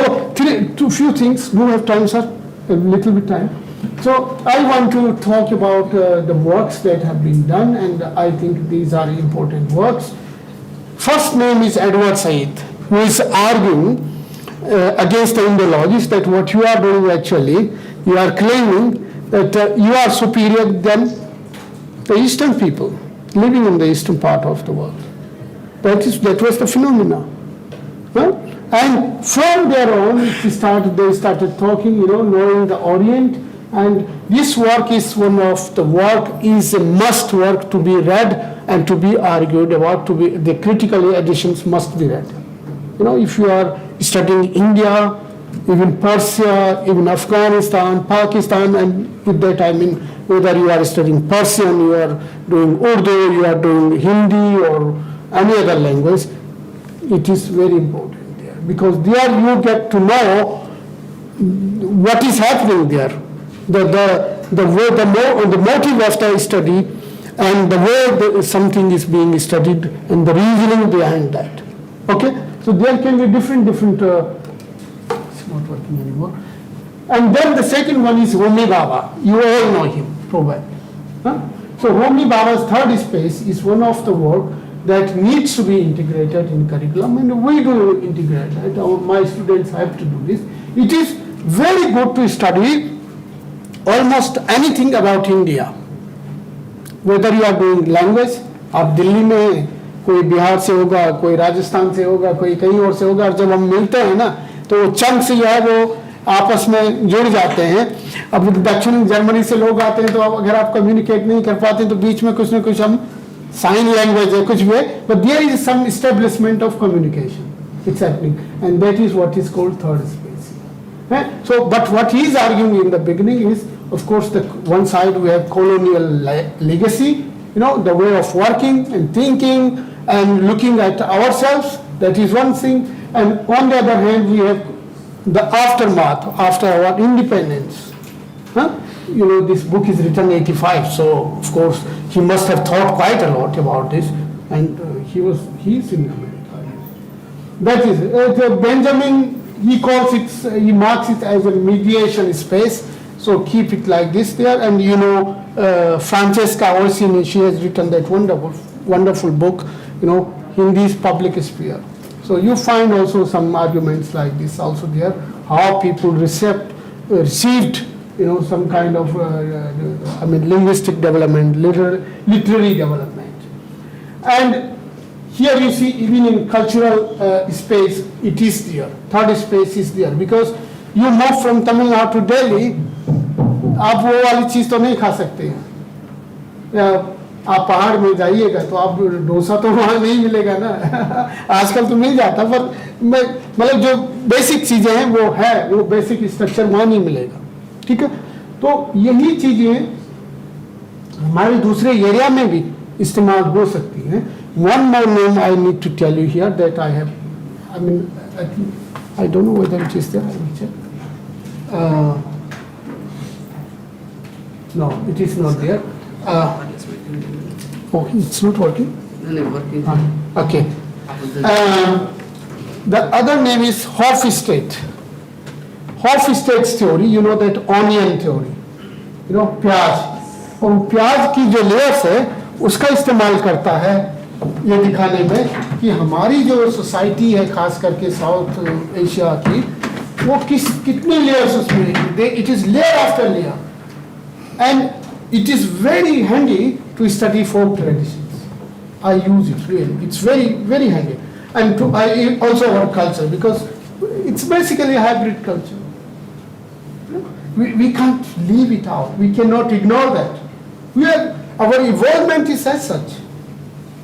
few things. Do you have time, sir? A little bit time. So I want to talk about the works that have been done, and I think these are important works. First name is Edward Said, who is arguing against the Indologists that what you are doing actually, you are claiming that you are superior than the Eastern people living in the eastern part of the world. That was the phenomena. Well, and from there on, they started talking, knowing the Orient. And this work is one of the work, is a must work to be read and to be argued about, the critical editions must be read. If you are studying India, even Persia, even Afghanistan, Pakistan, and with that I mean whether you are studying Persian, you are doing Urdu, you are doing Hindi or any other language, it is very important there. Because there you get to know what is happening there. The motive of the study and the way something is being studied and the reasoning behind that. Okay, so there can be different. It's not working anymore. And then the second one is Homi Bhabha. You all know him, probably. Huh? So Homi Bhabha's third space is one of the work that needs to be integrated in curriculum, and we do integrate it. My students have to do this. It is very good to study almost anything about India. Whether you are doing language, आप दिल्ली में कोई बिहार से होगा, कोई राजस्थान से होगा, कोई कहीं और से होगा, और जब हम मिलते हैं ना तो वो चंक से जो है वो आपस में जुड़ जाते हैं। अब दक्षिण जर्मनी से लोग आते हैं तो अगर आप कम्युनिकेट नहीं कर पाते तो बीच में कुछ ना कुछ हम साइन लैंग्वेज है कुछ भी, but there is some establishment of communication it's happening, and that is what is called third space. So but what he is arguing in the beginning is of course the one side we have colonial legacy, you know, the way of working and thinking and looking at ourselves, that is one thing, and on the other hand we have the aftermath after our independence. You know, this book is written 85, so of course he must have thought quite a lot about this, and he's in America. That is Benjamin, he calls it, he marks it as a mediation space, so keep it like this there. And you know, Francesca Orsini, she has written that wonderful book, you know, Hindi's public sphere. So you find also some arguments like this also there, how people received, you know, some kind of, linguistic development, literary development. And here you see even in cultural space, it is there, third space is there, because you move from Tamil Nadu to Delhi, आप वो वाली चीज़ तो नहीं खा सकते हैं। आप पहाड़ में जाइएगा तो आप डोसा तो वहाँ नहीं मिलेगा ना आजकल तो मिल जाता, पर मतलब जो बेसिक चीज़ें हैं वो है, वो बेसिक स्ट्रक्चर वहाँ नहीं मिलेगा, ठीक है। तो यही चीज़ें हमारे दूसरे एरिया में भी इस्तेमाल हो सकती हैं। One more name I need to tell you here that I have, I don't know whether it is there, I will check. No, it is not there. Oh, it's not working? No, working. Okay. The other name is Hofstede. Hofstede's theory, you know that onion theory. You know, प्याज। और प्याज की जो layers है उसका इस्तेमाल करता है ये दिखाने में कि हमारी जो सोसाइटी है खास करके साउथ एशिया की, वो कितनी लेयर्स उसमें, it is layer after layer, and it is very handy to study folk traditions. I use it really, it's very very handy, and I also our culture, because it's basically a hybrid culture. We can't leave it out, we cannot ignore that. Our evolvement is as such,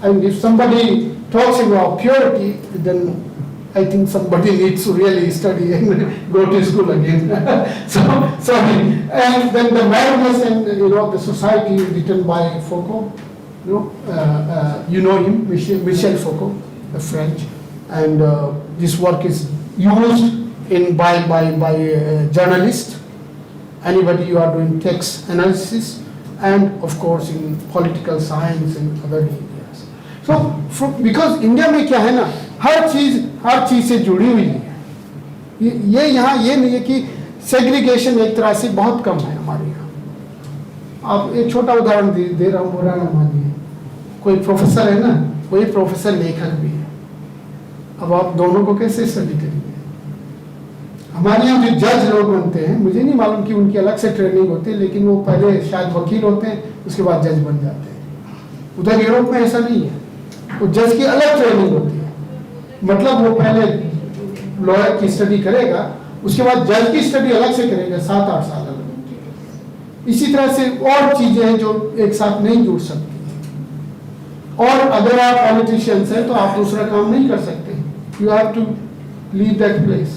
and if somebody talks about purity, then I think somebody needs to really study and go to school again. Sorry. And then the madness and, you know, the society is written by Foucault. You know him, Michel Foucault, a French, and this work is used by journalists, anybody you are doing text analysis, and of course in political science and other areas. So because India में क्या है ना, हर चीज से जुड़ी हुई है। ये यहाँ ये नहीं है कि सेग्रीगेशन एक तरह से बहुत कम है हमारे यहाँ। आप एक छोटा उदाहरण दे रहा हूँ, बुरा ना मानिए, कोई प्रोफेसर है ना, कोई प्रोफेसर लेखक भी है, अब आप दोनों को कैसे स्टडी करेंगे? हमारे यहाँ जो जज लोग बनते हैं, मुझे नहीं मालूम कि उनकी अलग से ट्रेनिंग होती है, लेकिन वो पहले शायद वकील होते हैं, उसके बाद जज बन जाते हैं। उधर यूरोप में ऐसा नहीं है, वो जज की अलग ट्रेनिंग होती है, मतलब वो पहले लॉयर की स्टडी करेगा, उसके बाद जज की स्टडी अलग से करेगा, 7-8 साल अलग। इसी तरह से और चीजें हैं जो एक साथ नहीं जुड़ सकती। और अगर आप पॉलिटिशियंस हैं तो आप दूसरा काम नहीं कर सकते, you have to leave that place.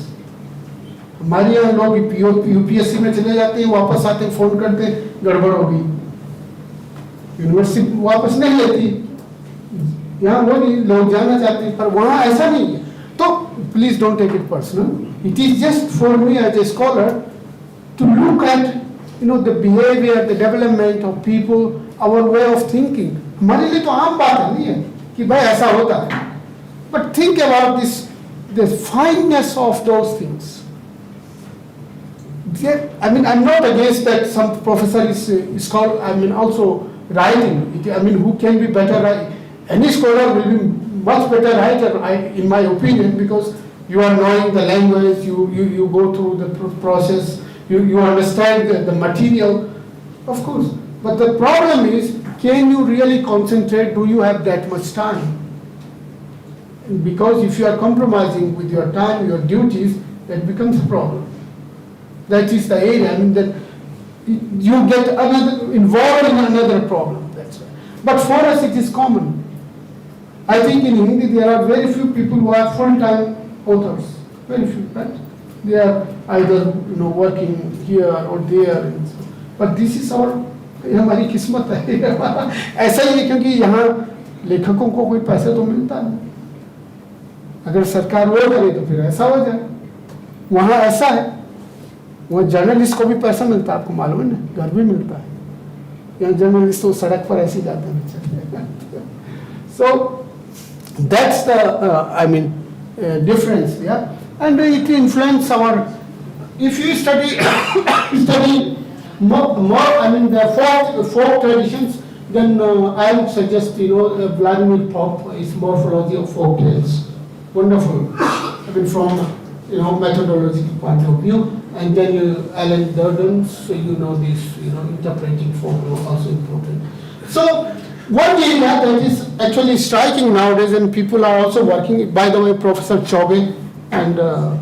हमारे यहाँ लोग यूपीएससी में चले जाते हैं, वापस आते हैं, फोन करते हैं गड़बड़ हो गई, यूनिवर्सिटी वापस नहीं लेती। यहाँ वो नहीं, लोग जाना चाहते हैं, पर वहाँ ऐसा नहीं है। तो please don't take it personal, it is just for me as a scholar to look at, you know, the behaviour, the development of people, our way of thinking. हमारे लिए तो आम बात है नहीं है कि भाई ऐसा होता है, but think about this, the fineness of those things, I mean, I'm not against that some professor is called, I mean, also writing. I mean, who can be better? Any scholar will be much better writer, in my opinion, because you are knowing the language, you go through the process, you understand the material, of course. But the problem is, can you really concentrate? Do you have that much time? Because if you are compromising with your time, your duties, that becomes a problem. That is the area. I mean, that you get involved in another problem. That's right. But for us, it is common. I think in Hindi there are very few people who are full-time authors. Very few, right? They are either working here or there. But this is our हमारी किस्मत है ऐसा ही है क्योंकि यहाँ लेखकों को कोई पैसा तो मिलता नहीं अगर सरकार वो करे तो फिर ऐसा हो जाए वहाँ ऐसा है वहाँ जर्नलिस्ट को भी पैसा मिलता है आपको मालूम है ना घर भी मिलता है यहाँ जर्नलिस्ट तो सड़क पर ऐसे जाते हैं so that's the I mean difference yeah and it influence our if you study more I mean the folk traditions then I would suggest Vladimir Pop is morphology of folk tales wonderful I mean from methodological point of view and then Alan Durden's this interpreting folklore also important so one area that is actually striking nowadays and people are also working by the way Professor 𝐶𝐞𝐫𝐬𝐻 and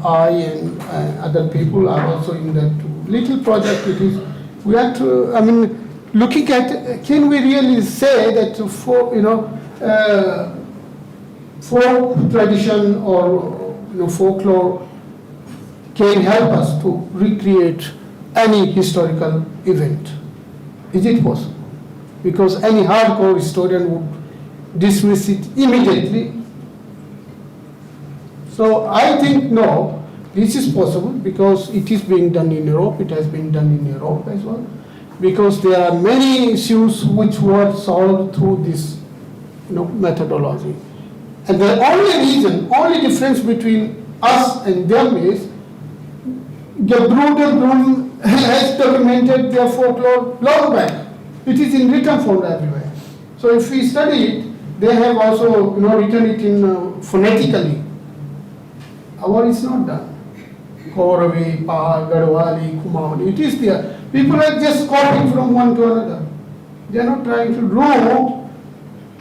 I and other people are also in that little project it is we have to I mean looking at can we really say that folk tradition or folklore can help us to recreate any historical event is it possible because any hardcore historian would dismiss it immediately so I think no this is possible because it is being done in Europe, it has been done in Europe as well, because there are many issues which were solved through this methodology. And the only difference between us and them is Gebruder has documented their folklore long back. It is in written form everywhere. So if we study it, they have also written it in phonetically. Our is not done. 𝐒𝐚𝐴, 𝐕, 𝐺𝐷𝐽, 𝐾𝐫𝐬𝐻. It is there. People are just copying from one to another. They are not trying to do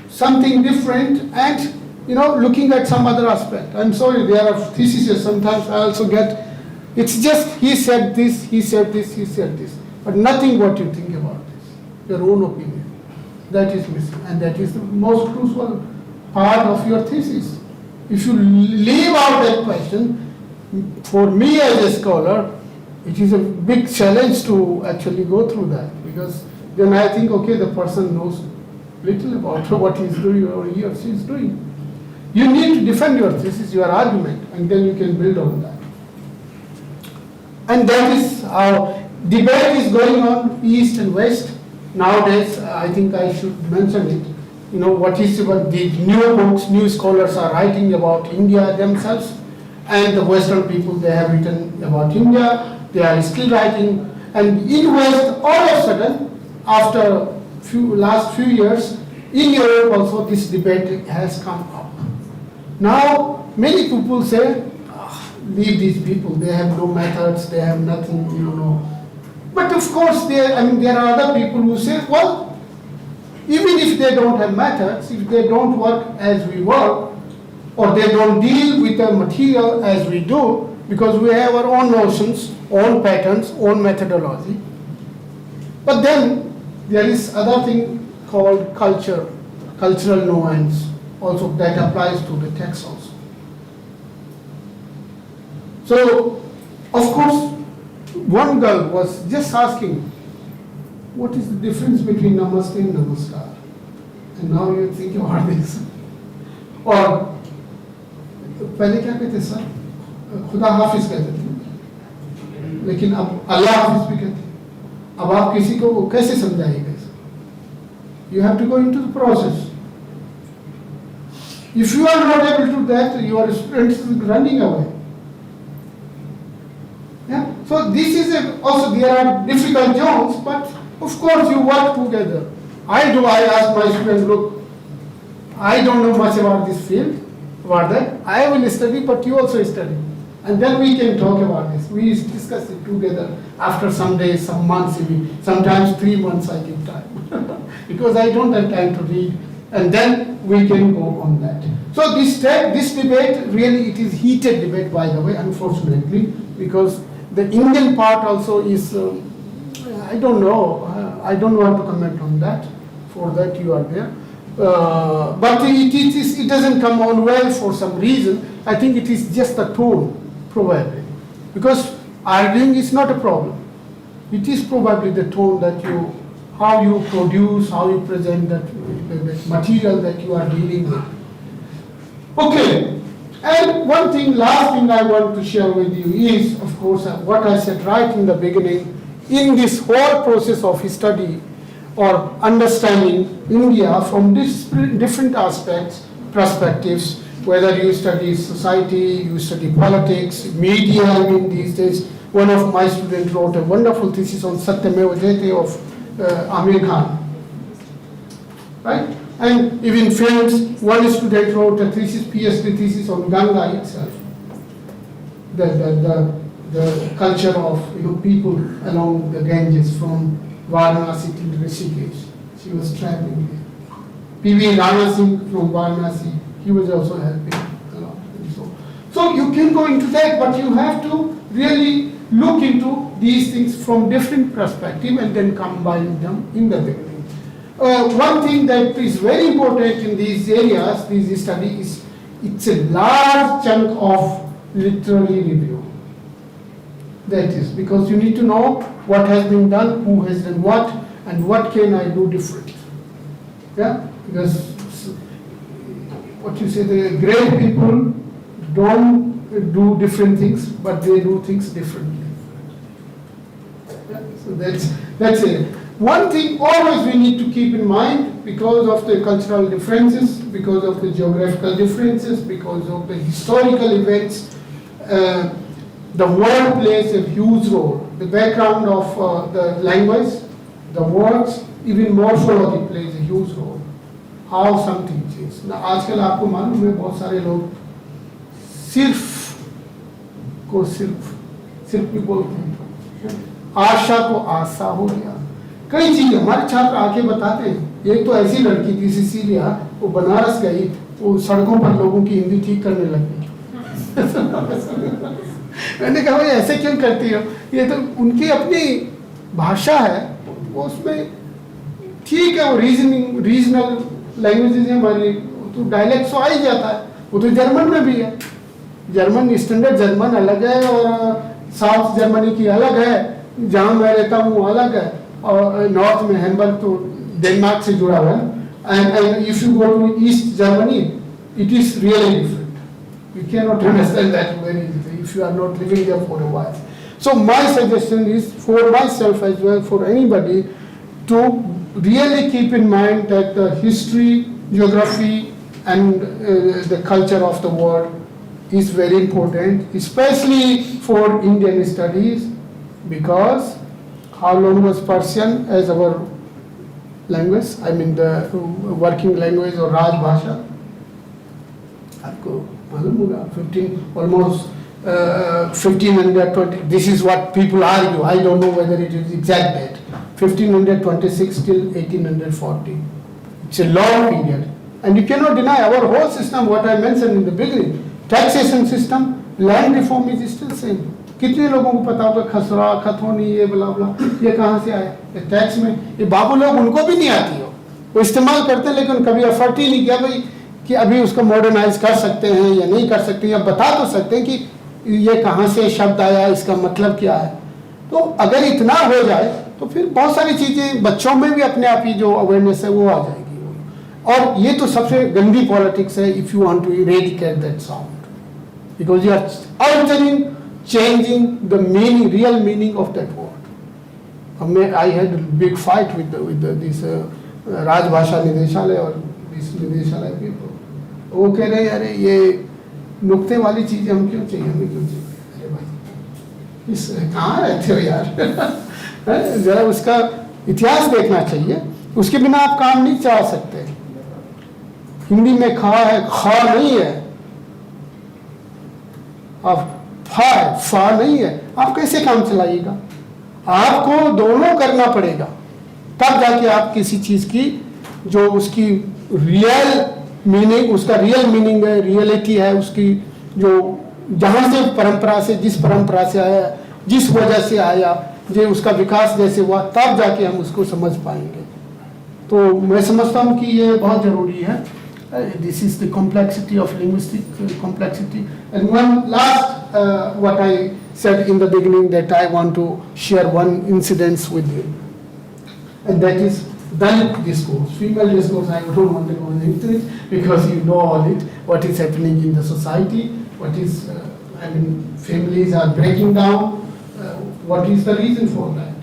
something different and looking at some other aspect. I'm sorry, there are theses sometimes I also get. It's just he said this, he said this, he said this, but nothing what you think about this. Your own opinion. That is missing, and that is the most crucial part of your thesis. If you leave out that question. For me as a scholar, it is a big challenge to actually go through that because then I think, okay, the person knows little about what he is doing or he or she is doing. You need to defend your thesis, your argument, and then you can build on that. And that is how debate is going on East and West. Nowadays, I think I should mention it. What is about the new books, new scholars are writing about India themselves. And the Western people, they have written about India, they are still writing. And in West, all of a sudden, after last few years, in Europe also this debate has come up. Now, many people say, leave these people, they have no methods, they have nothing, But of course, there are other people who say, well, even if they don't have methods, if they don't work as we work, or they don't deal with the material as we do, because we have our own notions, own patterns, own methodology. But then there is other thing called culture, cultural nuance, also that applies to the text also. So, of course, one girl was just asking, what is the difference between Namaste and Namaskar? And now you're thinking about this. Or पहले क्या कहते sir खुदा हाफिज कहते थे लेकिन अब अल्लाह हाफिज भी कहते हैं अब आप किसी को कैसे समझाइएगा you have to go into the process if you are not able to do that your students is running away yeah So this is also, there are difficult zones, but of course you work together. I ask my students, look, I don't know much about this field, about that. I will study, but you also study. And then we can talk about this. We discuss it together after some days, some months, sometimes 3 months I give time. Because I don't have time to read. And then we can go on that. So this debate, really it is heated debate, by the way, unfortunately, because the Indian part also is, I don't know how to comment on that. For that you are there. But it doesn't come on well for some reason. I think it is just the tone, probably. Because arguing is not a problem. It is probably the tone that how you produce, how you present that the material that you are dealing with. Okay. And one thing, last thing I want to share with you is, of course, what I said right in the beginning. In this whole process of study or understanding India from different aspects, perspectives, whether you study society, you study politics, media, these days. One of my students wrote a wonderful thesis on 𝐍𝐶𝐝𝐢𝐬𝐵 of 𝐼𝐳𝐝𝐻, right? And even films, one student wrote a thesis, PhD thesis on Ganga itself, the culture of people along the Ganges from Varanasi to Rishikesh. She was traveling there. P.V. Rana Singh from Varanasi, he was also helping a lot. So you can go into that, but you have to really look into these things from different perspectives and then combine them in the beginning. One thing that is very important in these areas, these studies, it's a large chunk of literary review. That is, because you need to know what has been done, who has done what, and what can I do different. Yeah, because what you say, the great people don't do different things, but they do things differently. Yeah? So that's it. One thing always we need to keep in mind, because of the cultural differences, because of the geographical differences, because of the historical events, the word plays a huge role. The background of the language, the words, even morphology plays a huge role. How something changes. Now, आजकल आपको मालूम है बहुत सारे लोग सिर्फ भी बोलते हैं, आशा को आशा हो गया, कई चीजें हमारे छात्र आके बताते हैं। एक तो ऐसी लड़की थी सिसिलिया, वो बनारस गई, वो सड़कों पर लोगों की हिंदी ठीक करने लगी। मैंने कहा भाई ऐसे क्यों करती हो, ये तो उनकी अपनी भाषा है, वो उसमें ठीक है, वो रीजनल लैंग्वेजेस है हमारी, तो डायलेक्ट तो आ ही जाता है। वो तो जर्मन में भी है, जर्मन स्टैंडर्ड जर्मन अलग है और साउथ जर्मनी की अलग है, जहाँ मैं रहता हूँ अलग है, और नॉर्थ में हैम्बर्ग तो डेनमार्क से जुड़ा हुआ है। And if you go to East Germany it is really different. You cannot understand that very easily if you are not living there for a while. So my suggestion is for myself as well, for anybody, to really keep in mind that the history, geography, and the culture of the world is very important, especially for Indian studies, because how long was Persian as our language? I mean the working language or Raj Bhasha. आपको मालूम होगा 1520. This is what people argue. I don't know whether it is exact date. 1526 till 1840. It's a long period, and you cannot deny our whole system. What I mentioned in the beginning, taxation system, land reform is still same. कितने लोगों को पता होगा खसरा खतौनी ये बला बला ये कहाँ से आया, ये टैक्स में, ये बाबू लोग उनको भी नहीं आती हो, वो इस्तेमाल करते हैं लेकिन कभी एफर्ट ही नहीं किया भाई कि अभी उसको मॉडर्नाइज कर सकते हैं या नहीं कर सकते, या बता तो सकते हैं कि ये कहाँ से शब्द आया, इसका मतलब क्या है। तो अगर इतना हो जाए तो फिर बहुत सारी चीज़ें बच्चों में भी अपने आप ही जो अवेयरनेस है वो आ जाएगी। और ये तो सबसे गंदी पॉलिटिक्स है, if you want to eradicate that sound, because you are altering, changing the meaning, real meaning of that word. I had a big fight with this राजभाषा निदेशालय और इस निदेशालय people. वो कह रहे अरे ये नुक्ते वाली चीज़ें हम क्यों चाहिए, हमें क्यों चाहिए, अरे भाई इस कहाँ रहते हो यार जरा उसका इतिहास देखना चाहिए, उसके बिना आप काम नहीं चला सकते। हिंदी में खा है, खा नहीं है, अब फा है, फा नहीं है, आप कैसे काम चलाइएगा? आपको दोनों करना पड़ेगा, तब जाके आप किसी चीज की जो उसकी रियल मीनिंग, उसका रियल मीनिंग है, रियलिटी है, उसकी जो जहां से परंपरा से, जिस परंपरा से आया, जिस वजह से आया, जो उसका विकास जैसे हुआ, तब जाके हम उसको समझ पाएंगे। तो मैं समझता हूँ कि ये बहुत जरूरी है। This is the complexity of linguistic complexity. And one last, what I said in the beginning, that I want to share one incident with you, and that is Dalit discourse, female discourse. I don't want to go into it because you know all it, what is happening in the society, what is, I mean, families are breaking down. What is the reason for that?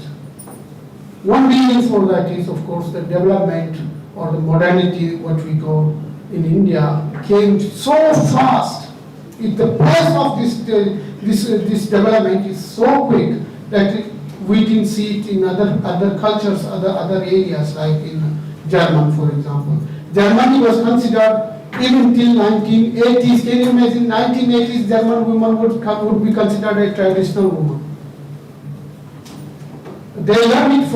One reason for that is, of course, the development or the modernity, what we call in India, came so fast. The pace of this development is so quick that we can see it in other cultures, other areas, like in German, for example. Germany was considered even till 1980s. Can you imagine 1980s German woman would be considered a traditional woman? They learned it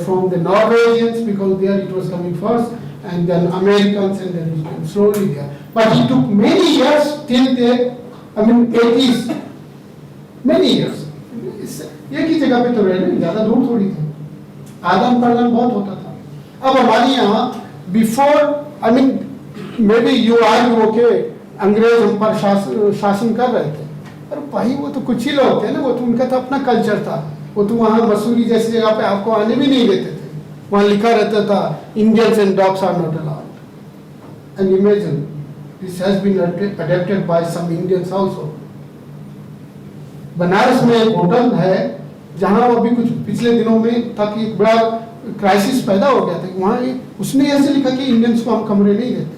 from the Norwegians, because there it was coming first, and then Americans, and then it came slowly there. But it took many years till they, I mean 80s, many years. एक ही जगह पे तो रहे ना, ज़्यादा दूर थोड़ी थे, आदान प्रदान बहुत होता था। अब हमारे यहाँ before, I mean maybe you are okay, अंग्रेज हम पर शासन कर रहे थे, पर भाई वो तो कुछ ही लोग थे ना, वो तो उनका तो अपना कल्चर था। वो तो वहाँ मसूरी जैसी जगह पे आपको आने भी नहीं देते थे, वहाँ लिखा रहता था Indians and dogs are not allowed. And imagine this has been adopted by some Indians also. Banaras में एक होटल है जहाँ वो अभी कुछ पिछले दिनों में तक एक बड़ा क्राइसिस पैदा हो गया था, वहाँ उसने ऐसे लिखा कि इंडियंस को हम कमरे नहीं देते,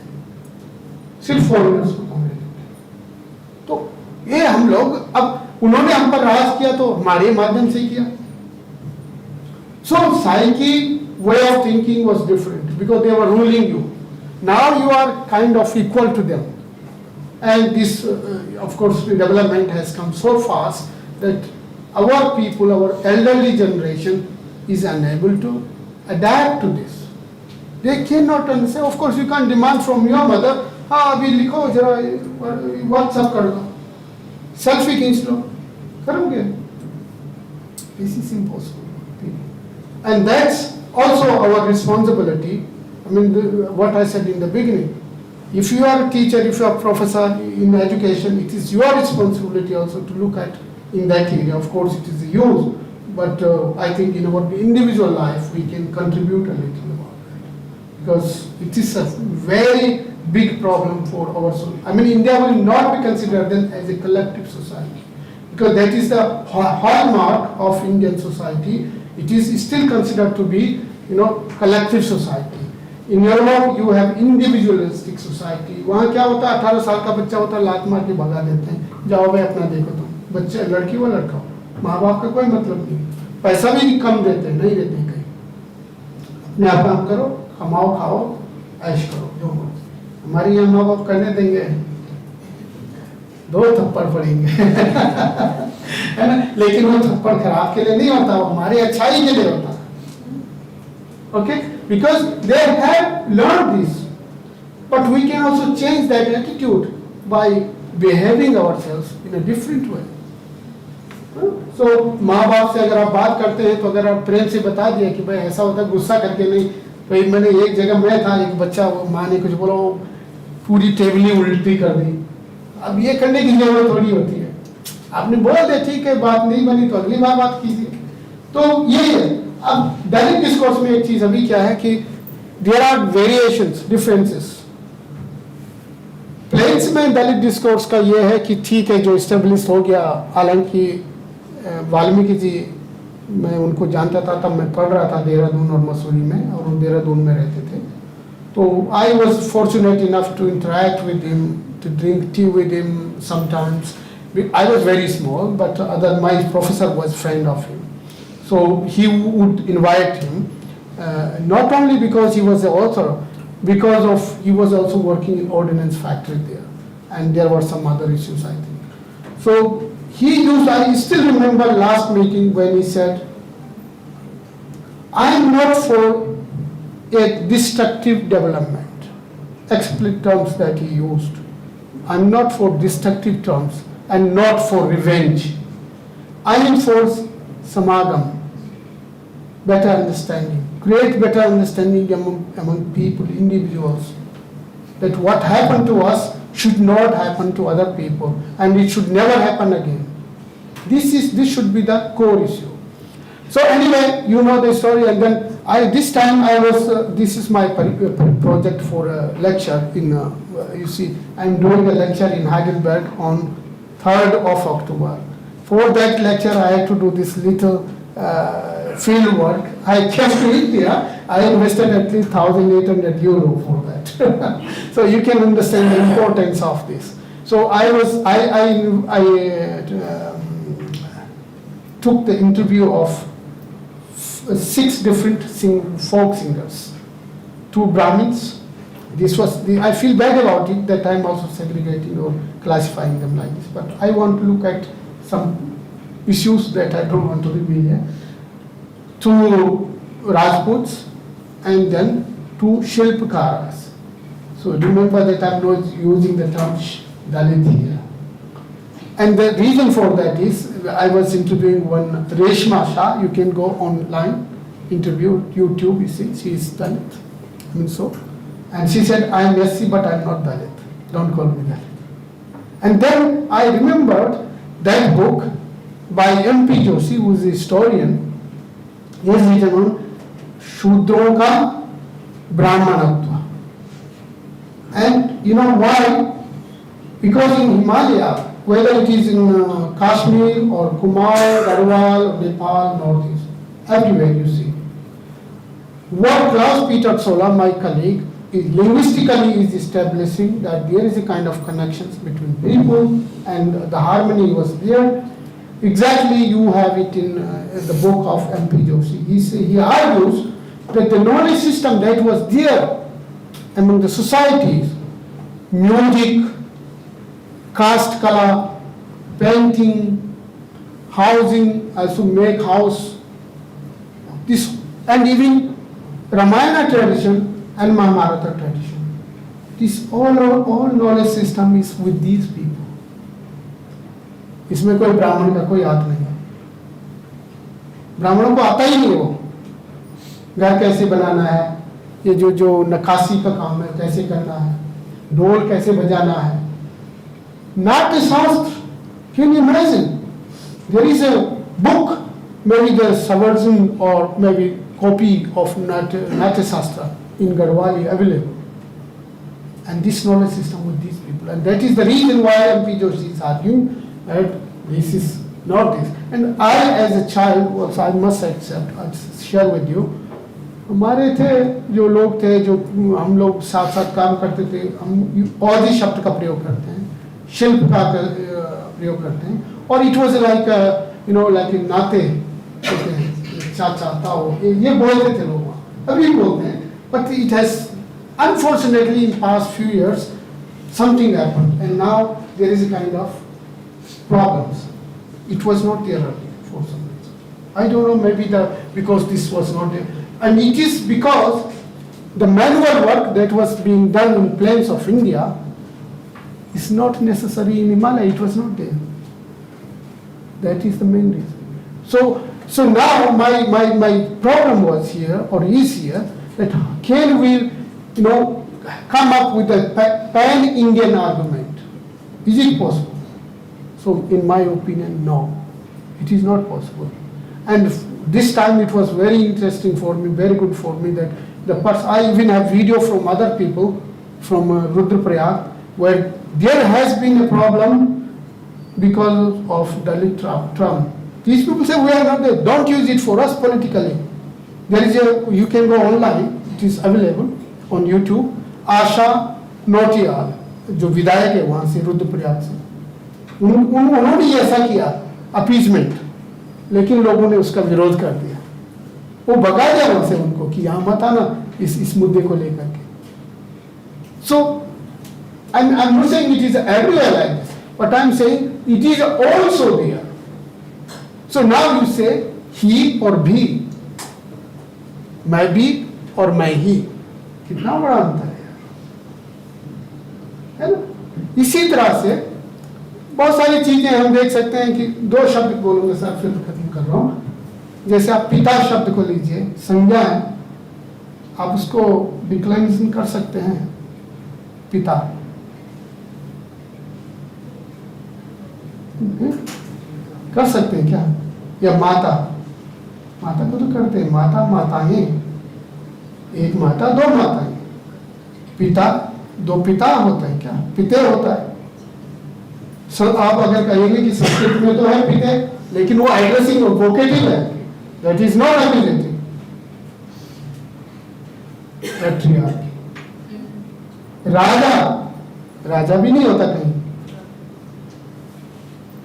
सिर्फ फॉरेनर्स को कमरे देते। तो ये हम लोग, अब उन्होंने हम पर राज किया तो हमारे माध्यम से किया। So psyche way of thinking was different because they were ruling you. Now you are kind of equal to them, and this of course the development has come so fast that our people, our elderly generation is unable to adapt to this. They cannot understand. Of course you can't demand from your mother, हाँ अभी लिखो जरा WhatsApp कर दो, selfie खींच लो, करोगे? This is impossible. And that's also our responsibility. I mean what I said in the beginning. If you are a teacher, if you are a professor in education, it is your responsibility also to look at in that area. Of course, it is yours, but I think in our individual life we can contribute a little about that, because it is a very big problem for our society. I mean, India will not be considered then as a collective society, because that is the hallmark of Indian society. It is still considered to be, collective society. In Europe, you have individualistic society. वहाँ क्या होता है, 18 साल का बच्चा होता है, लात मार के भगा देते हैं, जाओ भाई अपना देखो तुम, बच्चे लड़की हो लड़का हो, माँ बाप का कोई मतलब नहीं, पैसा भी कम देते हैं, नहीं देते कहीं, अपने आप काम करो, कमाओ खाओ ऐश करो जो मर्जी। हमारे यहाँ माँ बाप करने देंगे, 2 थप्पड़ पड़ेंगे है ना, लेकिन वो थप्पड़ खराब के लिए नहीं होता, वो हमारे अच्छाई के लिए होता है। Okay, because they have learned this, but we can also change that attitude by behaving ourselves in a different way. So माँ बाप से अगर आप बात करते हैं तो अगर आप प्रेम से बता दिया कि भाई ऐसा होता है, गुस्सा करके नहीं, भाई मैंने एक जगह मैं था, एक बच्चा, वो माँ ने कुछ बोला, वो पूरी टेबल ही उल्टी कर दी। अब ये करने की जरूरत थोड़ी होती है, आपने बोल दिया ठीक है, बात नहीं बनी तो अगली बार बात कीजिए। तो ये है। अब दलित डिस्कोर्स में एक चीज अभी क्या है कि there are variations, differences. Plains में दलित डिस्कोर्स का ये है कि ठीक है, जो इस्टेब्लिश हो गया, हालांकि वाल्मीकि जी, मैं उनको जानता था, तब मैं पढ़ रहा था देहरादून और मसूरी में, और वो देहरादून में रहते थे, तो I was fortunate enough to interact with him, to drink tea with him sometimes, I was very small, but my professor was friend of him. So he would invite him, not only because he was the author, because of he was also working in ordnance factory there, and there were some other issues, I think. So he used, I still remember last meeting when he said, I am not for a destructive development. Explicit terms that he used. I am not for destructive terms and not for revenge. I am for samagam, better understanding, create better understanding among people, individuals, that what happened to us should not happen to other people, and it should never happen again. This should be the core issue. So anyway, you know the story, and then this time I was, this is my project for a lecture in, you see, I'm doing a lecture in Heidelberg on 3rd of October. For that lecture, I had to do this little field work. I came to India, I invested at least €1,800 for that. So you can understand the importance of this. So I took the interview of 6 different folk singers, 2 Brahmins. This was I feel bad about it that I'm also segregating or classifying them like this, but I want to look at some issues that I don't want to reveal here. 2 Rajputs and then 2 Shilpkaras. So remember that I'm not using the term Dalit here. And the reason for that is, I was interviewing one Reshma Shah, you can go online, interview, YouTube, you see, she is Dalit, I mean so. And she said, I am SC but I am not Dalit, don't call me Dalit. And then I remembered that book by M.P. Joshi, who is a historian. He has written on Shudron ka Brahmanatva. And you know why? Because in Himalaya, whether it is in Kashmir or Kumar, Garhwal, Nepal, Northeast, everywhere you see. What Klaus Peter Zoller, my colleague, is linguistically is establishing that there is a kind of connections between people and the harmony was there. Exactly you have it in the book of M.P. Joshi. He argues that the knowledge system that was there among the societies, music, caste kala, painting, housing, also make house, this, and even Ramayana tradition and Mahabharata tradition. This all knowledge system is with these people. इसमें कोई ब्राह्मण का कोई हाथ नहीं है, ब्राह्मणों को आता ही नहीं वो घर कैसे बनाना है, ये जो नक्काशी का काम है कैसे करना है, ढोल कैसे बजाना है, नाट्य शास्त्र. Can you imagine? There is a book, maybe the subversion or maybe copy of Natya Shastra in Garhwali available. And this knowledge system with these people. And that is the reason why M.P. Joshi is arguing that this is not this. And I as a child also, I must accept, I'll share with you, हमारे थे जो लोग थे जो हम लोग साथ साथ काम करते थे, हम औधी शब्द का प्रयोग करते हैं, शिल्प का प्रयोग करते हैं, और it was like you know like नाते चाचा ताऊ ये बोलते थे लोग, अभी बोलते हैं, but it has unfortunately in past few years something happened and now there is a kind of problems. It was not there earlier for some reason. I don't know, maybe because this was not there. And it is because the manual work that was being done in plains of India is not necessary in Himalaya. It was not there. That is the main reason. So now my problem was here or is here that can we come up with a pan-Indian argument? Is it possible? So in my opinion, no, it is not possible. And this time it was very interesting for me, very good for me that I even have video from other people from Rudraprayag where there has been a problem because of Dalit Trump. These people say we are not there, don't use it for us politically. There is you can go online, it is available on YouTube, Asha Notiyal, जो विधायक है वहाँ से रुद्रप्रयाग से, उन्होंने ऐसा किया appeasement, लेकिन लोगों ने उसका विरोध कर दिया, वो भगा दिया वहां से उनको कि यहाँ मत आना इस मुद्दे को लेकर के। सो I'm not saying it is everywhere like this, but I'm saying it is also there. So now you say he और भी, मैं भी और मैं ही, कितना बड़ा अंतर है ना? इसी तरह से बहुत सारी चीजें हम देख सकते हैं कि दो शब्द बोलूंगे सर, फिर खत्म कर रहा हूं। जैसे आप पिता शब्द को लीजिए, संज्ञा है, आप उसको डिक्लाइनेशन कर सकते हैं, पिता कर सकते हैं क्या? या माता, माता को तो करते हैं, माता माताएं, एक माता दो माताएं, पिता दो पिता होता है क्या? पिते होता है। आप अगर कहेंगे कि संस्कृत में तो है पिते, लेकिन वो एड्रेसिंग वोकेटिव है, दैट इज नॉट एबिलिटी। राजा, राजा भी नहीं होता कहीं,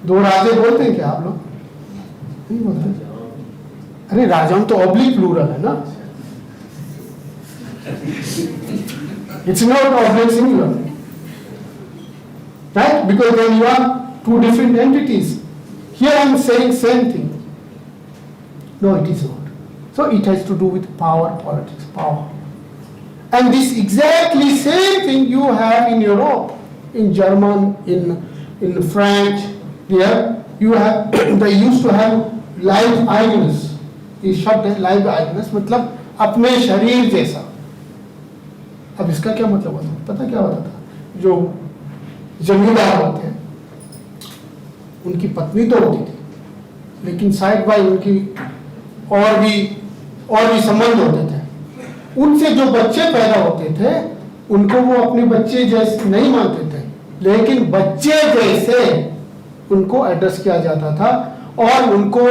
दो राजे बोलते हैं क्या आप लोग? नहीं बोलते। अरे राजाओं तो ऑब्लिक प्लूरल है ना, it's not oblique singular, right? Because then you are two different entities. Here I am saying same thing. No, it is not. So it has to do with power, politics, power. And this exactly same thing you have in Europe, in German, in French. There you have they used to have 𝐈𝐧𝐝𝐢𝐚. इस शब्द है 𝐈𝐧𝐝𝐢𝐚, मतलब अपने शरीर जैसा। अब इसका क्या मतलब होता है? पता क्या होता था? जो जमींदार होते हैं उनकी पत्नी तो होती थी, लेकिन साइड बाय उनकी और भी संबंध होते थे। उनसे जो बच्चे पैदा होते थे उनको वो अपने बच्चे जैसे नहीं मानते थे, लेकिन बच्चे जैसे उनको एड्रेस किया जाता था, और उनको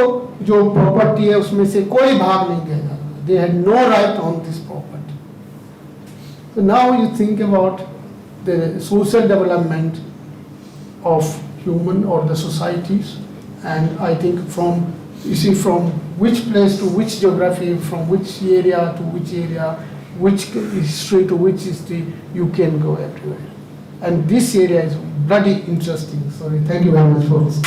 जो प्रॉपर्टी है उसमें से कोई भाग नहीं दिया जाता। They had no right on this property. So now you think about the social development of human or the societies, and I think from, you see, from which place to which geography, from which area to which area, which history to which history, you can go everywhere. And this area is bloody interesting. Sorry, thank you very much for this.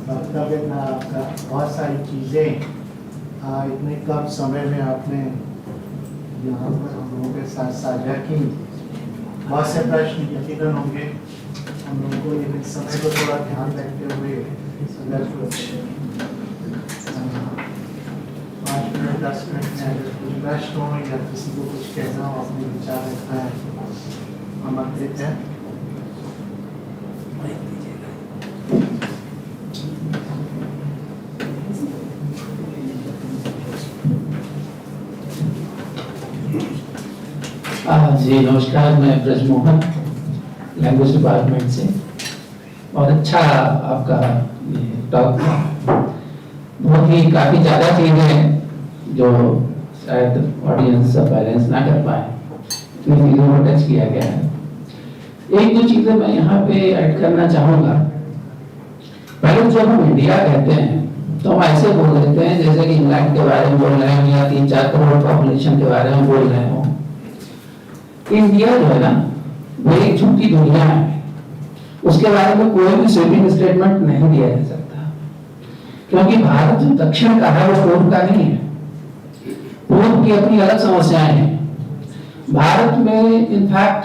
वक्तव्य था आपका, बहुत सारी चीज़ें इतने कम समय में आपने यहाँ पर हम लोगों के साथ साझा की। बहुत से प्रश्न यकीनन होंगे, हम लोगों को लेकिन समय को थोड़ा ध्यान रखते हुए अगर 5 मिनट 10 मिनट में अगर कुछ प्रश्न हो या किसी को कुछ कहना हो, अपने विचार रखना है, हम आप देते हैं। जी नमस्कार, मैं ब्रज मोहन, लैंग्वेज डिपार्टमेंट से। बहुत अच्छा आपका ये टॉक था, बहुत ही काफ़ी ज़्यादा चीज़ें जो शायद ऑडियंस बैलेंस ना कर पाए, इन चीज़ों को टच किया गया है। एक दो चीज़ें मैं यहाँ पे ऐड करना चाहूँगा। पहले जब हम इंडिया कहते हैं तो हम ऐसे बोल देते हैं जैसे कि इंग्लैंड के बारे में बोल रहे हैं या 3-4 करोड़ पॉपुलेशन के बारे में बोल रहे हो। इंडिया जो है ना, वो एक झूठी दुनिया है, उसके बारे में कोई भी स्वीपिंग स्टेटमेंट नहीं दिया जा सकता, क्योंकि भारत जो दक्षिण का है वो पूर्व का नहीं है। पूर्व की अपनी अलग समस्याएं हैं। भारत में इनफैक्ट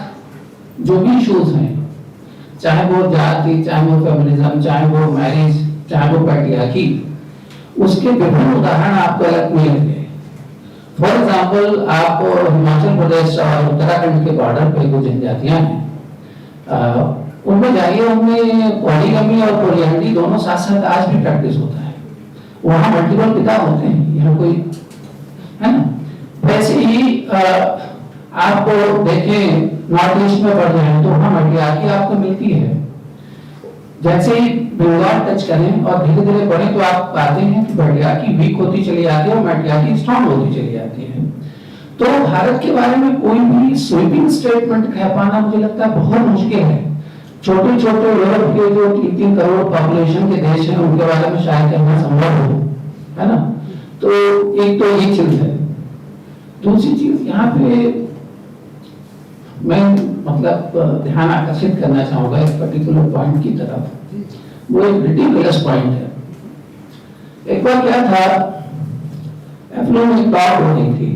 जो भी इश्यूज हैं, चाहे वो जाति, चाहे वो फेमिनिज्म, चाहे वो मैरिज, चाहे वो पैट्रियार्की, उसके विभिन्न उदाहरण आपको अलग मिलेंगे। फॉर एग्जाम्पल, आप हिमाचल प्रदेश और उत्तराखंड के बॉर्डर पे कुछ जनजातियां हैं, उनमें जाइए, उनमें पॉलीगमी और पॉलीएंड्री दोनों साथ साथ आज भी प्रैक्टिस होता है। वहाँ मल्टीपल पिता होते हैं, यहाँ कोई है ना। वैसे ही आप देखें नॉर्थ ईस्ट में बढ़ जाए तो वहाँ मैट्रियार्की आपको मिलती है। जैसे ही बंगाल टच करें और धीरे धीरे बढ़े तो आप पाते हैं कि बढ़िया की वीक होती चली जाती है और मटिया की स्ट्रांग होती चली जाती है। तो भारत के बारे में कोई भी स्वीपिंग स्टेटमेंट कह पाना मुझे लगता है बहुत मुश्किल है। छोटे छोटे यूरोप के जो 3-3 करोड़ पॉपुलेशन के देश हैं उनके बारे में शायद कहना संभव हो, है ना। तो एक तो ये चीज है। दूसरी चीज यहाँ पे मैं मतलब ध्यान आकर्षित करना चाहूंगा एक पर्टिकुलर पॉइंट की तरफ, वो एक रिडिकुलस पॉइंट है। एक बार क्या था, एफलो में टॉप हो रही थी,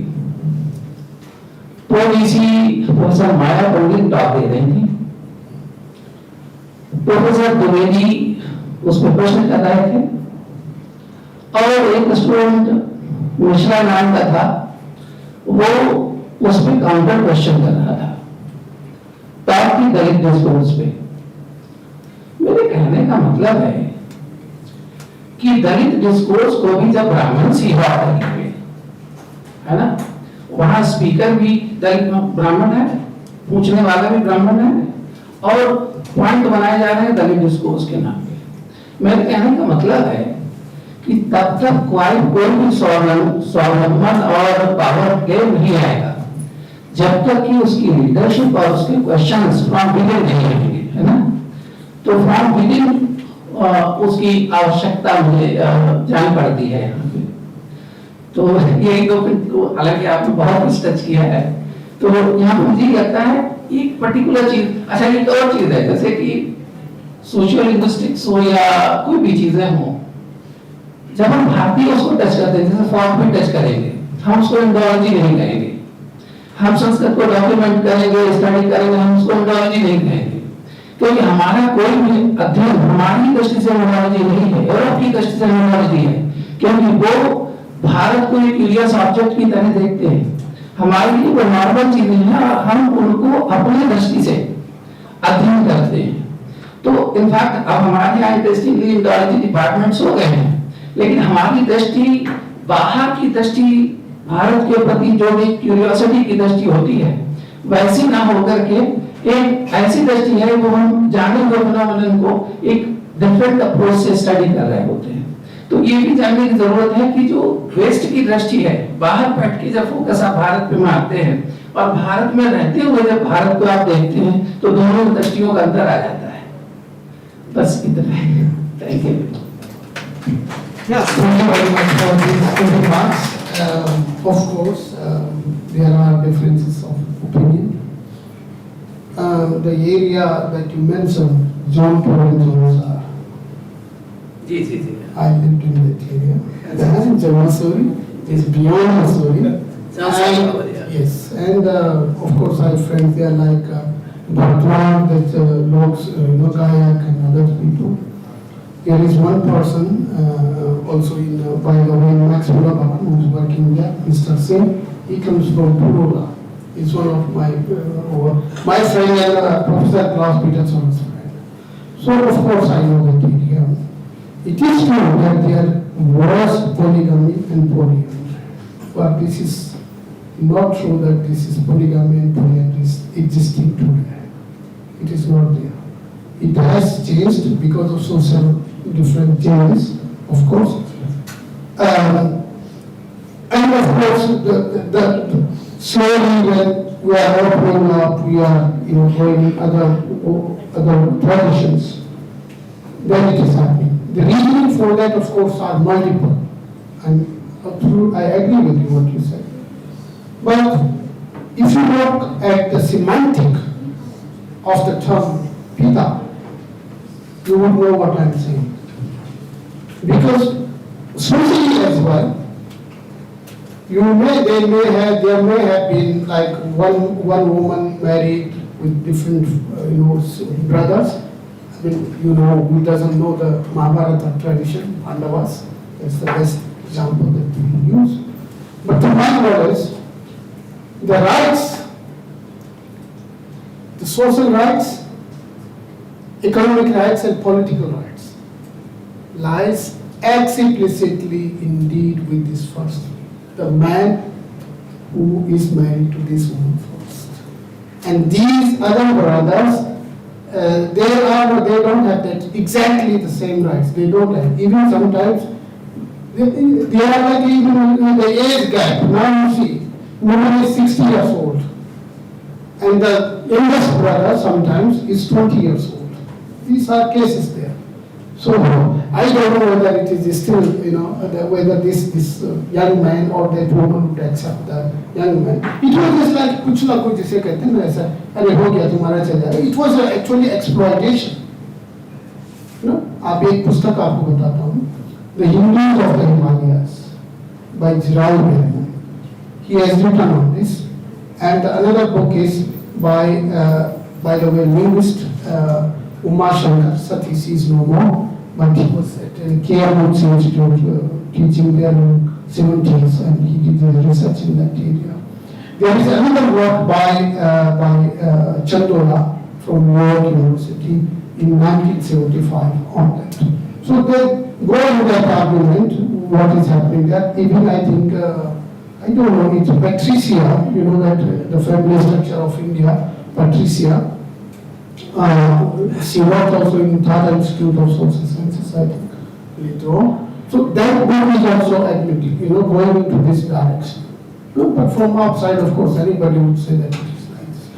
प्रोफेसर माया पंडित टॉप दे रही थी, प्रोफेसर द्विवेदी उस पर प्रश्न कर रहे थे और एक स्टूडेंट मिश्रा नाम का था, वो उस पर काउंटर क्वेश्चन कर रहा था टॉप की दलित डिस्कोर्स पे। मेरे कहने का मतलब है कि दलित डिस्कोर्स को भी जब ब्राह्मण सीखा करेंगे, है ना, वहां स्पीकर भी दलित ब्राह्मण है, पूछने वाला भी ब्राह्मण है और पॉइंट बनाए जा रहे हैं दलित डिस्कोर्स के नाम पे। मेरे कहने का मतलब है कि तब तक कोई भी स्वावलंबन और पावर गेम नहीं आएगा जब तक कि उसकी लीडरशिप और उसके क्वेश्चंस फ्रॉम विदिन नहीं होंगे, है ना। तो फ्रॉम विदिन उसकी आवश्यकता मुझे जान पड़ती है यहाँ पे। तो यही तो हालांकि आपने बहुत टच किया है, तो यहाँ मुझे लगता है एक पर्टिकुलर चीज, अच्छा एक और चीज है जैसे कि सोशियो लिंग्विस्टिक्स हो या कोई भी चीजें हो, जब हम भारतीय उसको टच करते हैं, जैसे फॉर्म पे टच करेंगे, हम उसको इंडोलॉजी नहीं कहेंगे। हम संस्कृत को डॉक्यूमेंट करेंगे, स्टडी करेंगे, हम उसको इंडोलॉजी नहीं कहेंगे, क्योंकि हमारा कोई भी अध्ययन हमारी दृष्टि से इंडोलॉजी नहीं है, यूरोप की दृष्टि से इंडोलॉजी है, क्योंकि वो भारत को एक क्यूरियस ऑब्जेक्ट की तरह देखते हैं। हमारे लिए वो नॉर्मल चीजें हैं और हम उनको अपनी दृष्टि से अध्ययन करते हैं। तो इनफैक्ट अब हमारे यहाँ इंटरेस्टिंगली इंडोलॉजी डिपार्टमेंट्स हो गए हैं, लेकिन हमारी दृष्टि बाहर की दृष्टि भारत के प्रति जो भी क्यूरियोसिटी की दृष्टि होती है वैसी ना होकर के एक ऐसी दृष्टि है वो हम जानेंगे फिनोमेनन को एक डिफरेंट अप्रोच से स्टडी कर रहे होते हैं। तो ये भी जानने की जरूरत है कि जो वेस्ट की दृष्टि है, बाहर बैठ के जब फोकस आप भारत पे मारते हैं और भारत में रहते हुए जब भारत को आप देखते हैं तो दोनों दृष्टियों का अंतर आ जाता है। बस इतना ही। Thank you. Yes, thank you very much for these remarks. Of course, there are differences of opinion. The area that you mentioned, John Province, I lived in that area. And Missouri is beyond Missouri. Yes, and of course I have friends there like Bhattwar, that Gayak and other people. There is one person also in, by the way, Maxwell who is working there, Mr. Singh. He comes from Purola. He's one of my friend and Professor Klaus Peterson's friend. So of course I know that area. It is true that there was polygamy and polyandry, but this is not true that this is polygamy and polyandry is existing today. It is not there. It has changed because of social different changes, of course. And of course, the slowly when we are opening up, we are going other traditions, then it is happening. The reasoning for that, of course, are multiple. And I agree with you what you said. But if you look at the semantic of the term Pita, you would know what I'm saying. Because socially as well, there may have been like one woman married with different brothers. I mean, who doesn't know the Mahabharata tradition, Pandavas, that's the best example that we use. But to my knowledge, the rights, the social rights, economic rights and political rights lies explicitly indeed with this first, the man who is married to this woman first. And these other brothers, they don't don't have that exactly the same rights. They don't have. Even sometimes they are like even the age gap. Now you see, woman is 60 years old, and the youngest brother sometimes is 20 years old. These are cases there. So I don't know whether it is still, whether this young man or that woman would accept the young man. It was just like कुछ ना कुछ जिसे कहते हैं ना ऐसा, अरे हो गया तुम्हारा चल जाएगा. It was actually exploitation. आप एक पुस्तक आपको बताता हूँ, The Hindus of the Himalayas by 𝐍𝐿𝐴. He has written on this, and another book is by the way, linguist Uma Shankar Satish is no more, but he was at 𝐒𝐚𝐬 Institute teaching there in 70s, and he did his research in that area. There is another work by Chandola from New York University in 1975 on that. So they go into that argument, what is happening there. Even I think, I don't know, it's Patricia, that the family structure of India, Patricia. She worked also in Tata Institute of Social Sciences, I think, later on. So that book is also admitting, going into this direction. But from outside, of course, anybody would say that it is nice.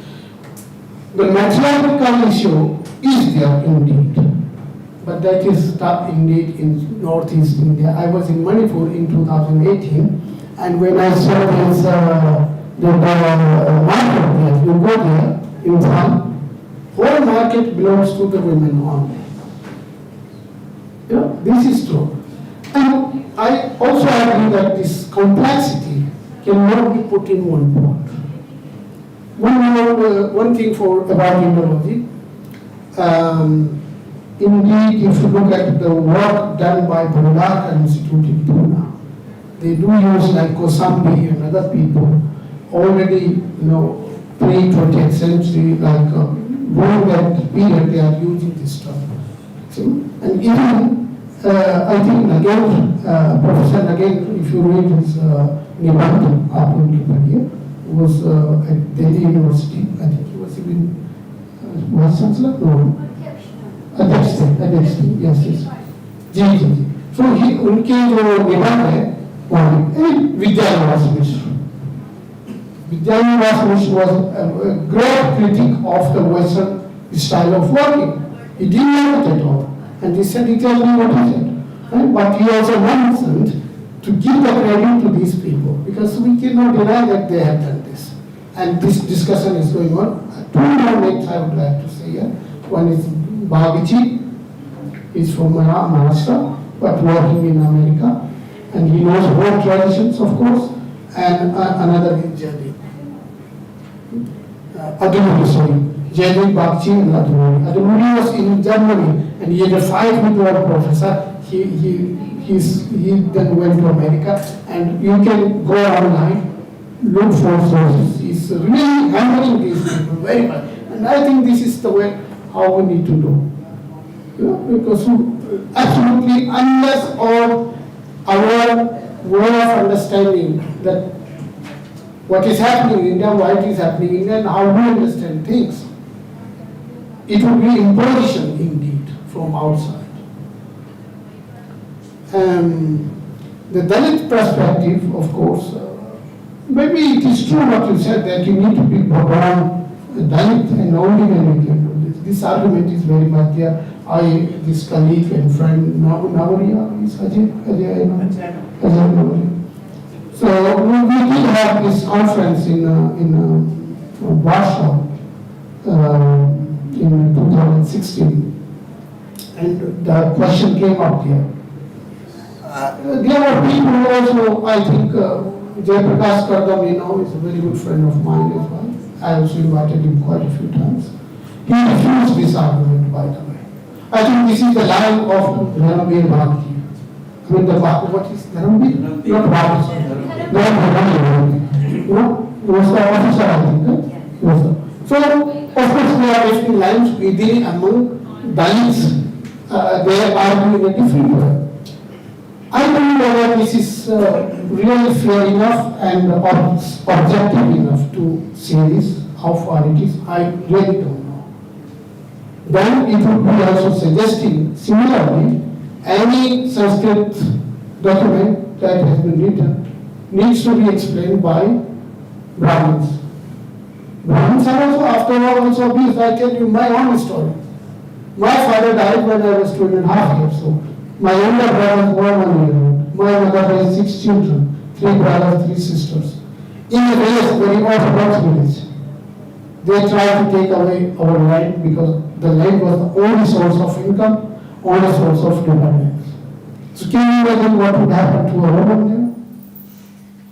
The mathematical issue is there indeed, but that is stuck indeed in Northeast India. I was in Manipur in 2018, and when I saw this, the market there, you go there, in town, whole market belongs to the women only. This is true. And I also agree that this complexity cannot be put in one pot. One thing about Indology, indeed, if you look at the work done by Bhandara Institute in Pune, they do use like Kosambi and other people already, pre-20th century, like during that period, they are using this stuff. And even, I think again, Professor, again, if you read his Nibandhan, who was at Delhi University, I think he was even, Vice Chancellor? No. Adhyaksh, yes. Ji. So उनके जो निबंध है, विद्यानिवास मिश्र. Vidyaniwas Mishra was a great critic of the Western style of working. He didn't like it at all. And he said, he told me what he said. Right? But he also mentioned to give the credit to these people, because we cannot deny that they have done this. And this discussion is going on. Two more names I would like to say here. One is Bhagiji, he's from Maharashtra, but working in America. And he knows both traditions, of course. And another is Jadid. Jadid Bakchi and Adunuri. Adunuri was in Germany, and he had a fight with one professor. He then went to America, and you can go online, look for sources. He's really handling these people very much. And I think this is the way how we need to do. Because absolutely, unless our way of understanding that what is happening in India, why it is happening in India, and how we understand things, it would be imposition indeed from outside. The Dalit perspective, of course, maybe it is true what you said, that you need to be born Dalit and only when you can do this. This argument is very much there. This colleague and friend, Navaria, is Ajay, So we did have this conference in Warsaw in 2016, and the question came up here. There were people also, I think, Jayaprakash Kardam, is a very good friend of mine as well. I also invited him quite a few times. He refused this argument, by the way. I think this is the line of Dharamveer Bharati. I mean, what is Dharamveer? Not Bharati. Was the officer, I think. So, of course, they are making lines within among Dalits. They are arguing a different way. I don't know whether this is really fair enough and objective enough to say this, how far it is. I really don't know. then it would be also suggesting similarly any Sanskrit document that has been written needs to be explained by Brahmins. Brahmins are also, after all, also abused. I tell you my own story. My father died when I was 2.5 years old. My younger brothers were 1 year old. My mother has 6 children, 3 brothers, 3 sisters. In a village, very orthodox village, they tried to take away our land because the land was the only source of income, only source of dependence. So can you imagine what would happen to a woman there?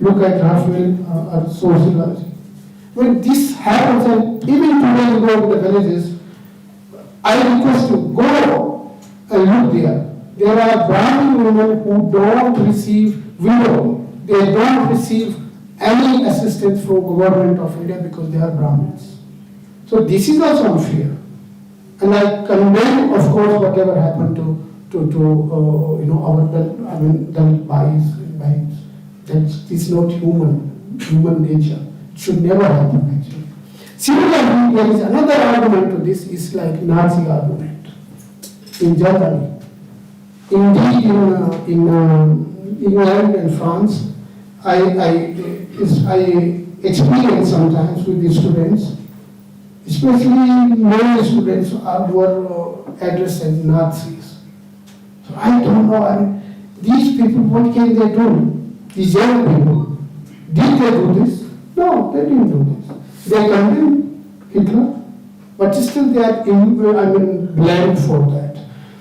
Look at Raphael sociology. When this happens, and even today you go to the villages, I request you, go and look there. There are Brahmin women who don't receive widow. They don't receive any assistance from government of India because they are Brahmins. So this is also unfair. And I condemn, of course, whatever happened to our Dalit bhais and bhais. That is not human nature. It should never happen actually. Similarly, there is another argument to this, is like Nazi argument in Germany. Indeed, in England and France, I experience sometimes with the students, especially male students who were addressed as Nazis. So I don't know, these people, what can they do? These young people, did they do this? No, they didn't do this. They condemned Hitler, but still they are blamed for that.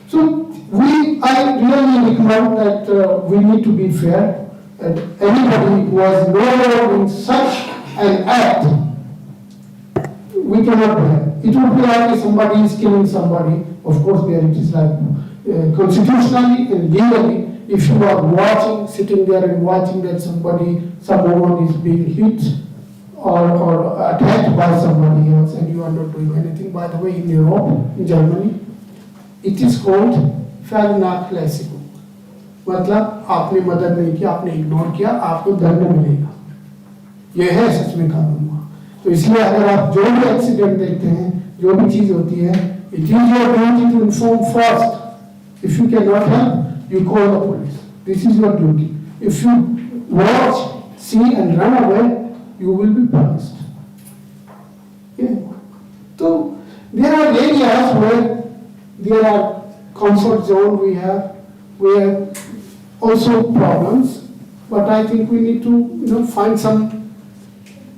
So I really recommend that we need to be fair, and anybody who was involved in such an act, we cannot blame. It would be like if somebody is killing somebody. Of course, there it is like constitutionally and legally, if you are watching, sitting there and watching that someone is being hit or attacked by somebody else and you are not doing anything. By the way, in Europe, in Germany, it is called vernachlässigung. मतलब आपने मदद नहीं किया, आपने ignore किया, आपको दंड मिलेगा. यह है सच में कानून हुआ. तो इसलिए अगर आप जो भी एक्सीडेंट देखते हैं, जो भी चीज होती है, it is your duty to inform first. If you cannot help, you call the police. This is your duty. If you watch, see and run away, you will be punished. Yeah. So there are areas where there are comfort zone we have also problems, but I think we need to find some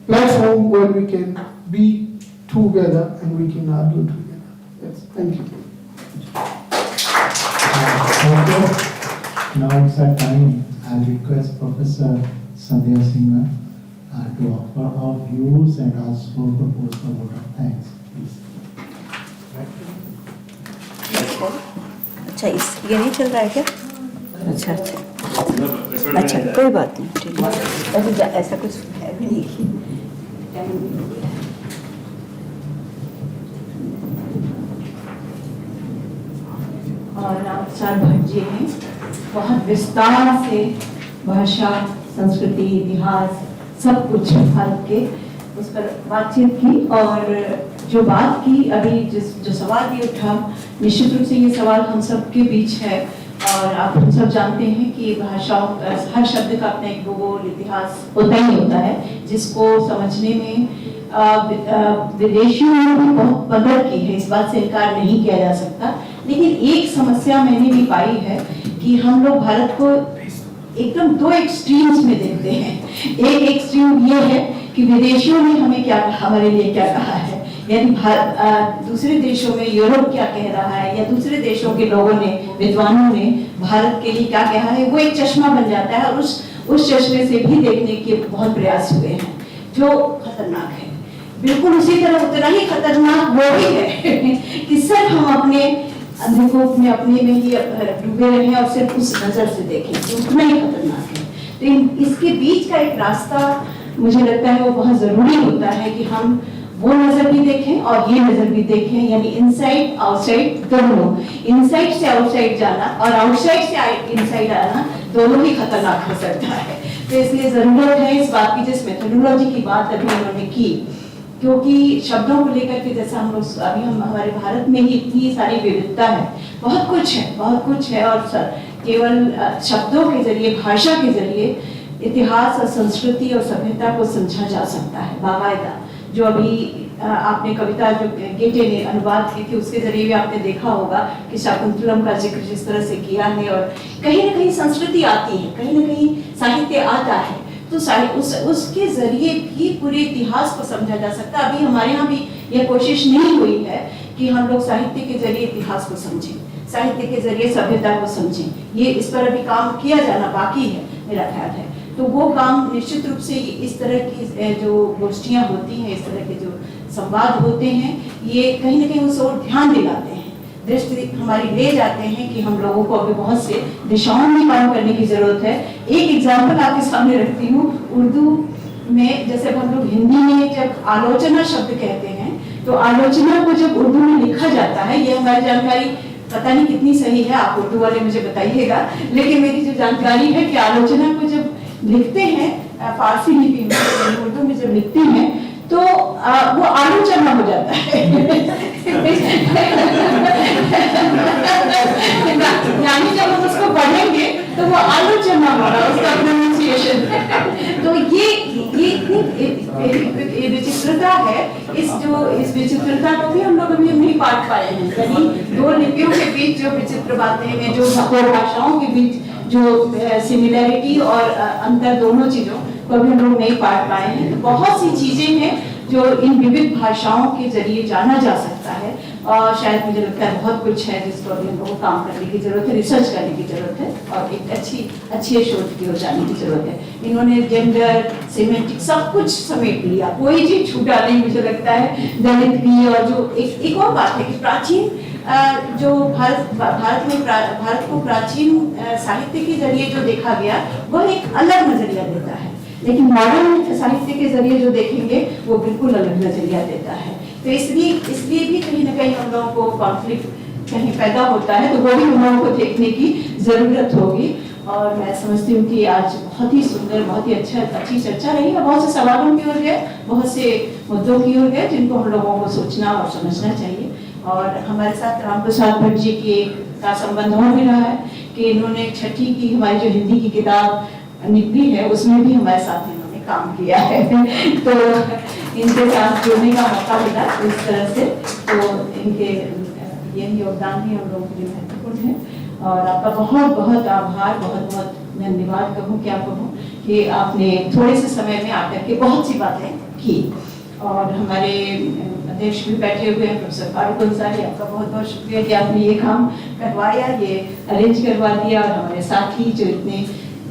platform where we can be together and we can argue together. Yes, thank you. Now it's our time. I request Professor Sandhya Singh to offer our views and also propose a vote of thanks. Please. अच्छा ये नहीं चल रहा है क्या? अच्छा कोई बात नहीं, ठीक है. ऐसा कुछ है भी नहीं. और प्रसाद भट्ट जी ने बहुत विस्तार से भाषा, संस्कृति, इतिहास सब कुछ भारत के उस पर बातचीत की. और जो बात की अभी जो सवाल भी उठा, निश्चित रूप से ये सवाल हम सब के बीच है. और आप हम सब जानते हैं कि भाषाओं, हर शब्द का अपना एक भूगोल, इतिहास होता ही होता है, जिसको समझने में विदेशियों ने भी बहुत मदद की है, इस बात से इनकार नहीं किया जा सकता. लेकिन एक समस्या मैंने भी पाई है कि हम लोग भारत को एकदम दो एक्सट्रीम्स में देखते हैं. एक एक्सट्रीम ये है कि विदेशियों ने हमें क्या, हमारे लिए क्या कहा है, यानी दूसरे देशों में यूरोप क्या कह रहा है या दूसरे देशों के लोगों ने, विद्वानों ने भारत के लिए क्या कहा है, वो एक चश्मा बन जाता है. और उस चश्मे से भी देखने के बहुत प्रयास हुए हैं, जो खतरनाक है. बिल्कुल उसी तरह उतना ही खतरनाक वो भी है कि सिर्फ हम अपने अंधेकोप में अपने में ही डूबे रहे और सिर्फ उस नजर से देखें, तो उतना ही खतरनाक है. तो इसके बीच का एक रास्ता मुझे लगता है वो बहुत जरूरी होता है कि हम वो नजर भी देखें और ये नजर भी देखें, यानी इनसाइड आउटसाइड दोनों. इनसाइड से आउटसाइड जाना और आउटसाइड से इनसाइड आना दोनों ही खतरनाक हो सकता है. तो इसलिए जरूरत है इस बात की, जिस मेथोडोलॉजी की बात अभी उन्होंने की, क्योंकि शब्दों को लेकर के जैसा हम लोग अभी हमारे भारत में ही इतनी सारी विविधता है, बहुत कुछ है और केवल शब्दों के जरिए, भाषा के जरिए इतिहास और संस्कृति और सभ्यता को समझा जा सकता है बाकायदा। जो अभी आपने कविता जो गेटे ने अनुवाद की थी उसके जरिए भी आपने देखा होगा कि शाकुंतलम का जिक्र जिस तरह से किया है और कहीं ना कहीं संस्कृति आती है, कहीं ना कहीं साहित्य आता है, तो उसके जरिए भी पूरे इतिहास को समझा जा सकता है। अभी हमारे यहाँ भी यह कोशिश नहीं हुई है कि हम लोग साहित्य के जरिए इतिहास को समझें, साहित्य के जरिए सभ्यता को समझें। ये इस पर अभी काम किया जाना बाकी है मेरा ख्याल है। तो वो काम निश्चित रूप से इस तरह की जो गोष्ठियाँ होती हैं, इस तरह के जो संवाद होते हैं, ये कहीं ना कहीं उस ओर ध्यान दिलाते हैं, दृष्टि हमारी ले जाते हैं कि हम लोगों को अभी बहुत से दिशाओं में काम करने की जरूरत है। एक एग्जाम्पल आपके सामने रखती हूँ। उर्दू में जैसे हम लोग हिंदी में जब आलोचना शब्द कहते हैं, तो आलोचना को जब उर्दू में लिखा जाता है, ये हमारी जानकारी पता नहीं कितनी सही है, आप उर्दू वाले मुझे बताइएगा, लेकिन मेरी जो जानकारी है कि आलोचना को जब लिखते हैं फारसी लिपि में, उर्दू में जब लिखते हैं तो वो आलोचना हो जाता है। यानी जब हम उसको पढ़ेंगे तो वो आलोचना हो रहा है, उसका प्रोनाउंसिएशन। तो ये विचित्रता है। इस विचित्रता को भी हम लोग अभी नहीं पाट पाए हैं। कहीं दो लिपियों के बीच जो विचित्र बातें हैं, जो भाषाओं के बीच जो सिमिलैरिटी और अंतर, दोनों चीजों को भी हम लोग नहीं पाट पाए हैं। तो बहुत सी चीजें हैं जो इन विविध भाषाओं के जरिए जाना जा सकता है, और शायद मुझे लगता है बहुत कुछ है जिसको अभी हम लोगों को काम करने की जरूरत है, रिसर्च करने की जरूरत है, और एक अच्छी शोध की ओर जाने की जरूरत है। इन्होंने जेंडर, सिमेंटिक सब कुछ समेट लिया, कोई चीज छूटा नहीं मुझे लगता है। दलित भी, और जो एक और बात है कि प्राचीन जो भारत को प्राचीन साहित्य के जरिए जो देखा गया वह एक अलग नजरिया देता है, लेकिन मॉडर्न साहित्य के जरिए जो देखेंगे वो बिल्कुल अलग नजरिया देता है। तो इसलिए भी कहीं ना कहीं हम लोगों को कॉन्फ्लिक्ट कहीं पैदा होता है, तो वो भी हम लोगों को देखने की जरूरत होगी। और मैं समझती हूँ कि आज बहुत ही सुंदर, बहुत ही अच्छी चर्चा रही है, बहुत से सवालों की ओर गए, बहुत से मुद्दों की ओर गए जिनको हम लोगों को सोचना और समझना चाहिए। और हमारे साथ रामप्रसाद भट्ट जी का संबंध और भी रहा है कि इन्होंने छठी की हमारी जो हिंदी की किताब निकली है उसमें भी हमारे साथ इन्होंने काम किया है। तो इनके साथ जुड़ने का मौका मिला इस तरह से, तो इनके ये योगदान भी हम लोगों के लिए महत्वपूर्ण है। और आपका बहुत बहुत आभार, बहुत बहुत धन्यवाद कहूँ क्या कहूँ कि आपने थोड़े से समय में आकर के बहुत सी बातें की। और हमारे अध्यक्ष भी बैठे हुए हैं प्रोफेसर फारूक अंसारी, आपका बहुत बहुत शुक्रिया कि आपने ये काम करवाया, ये अरेंज करवा दिया। और हमारे साथी जो इतने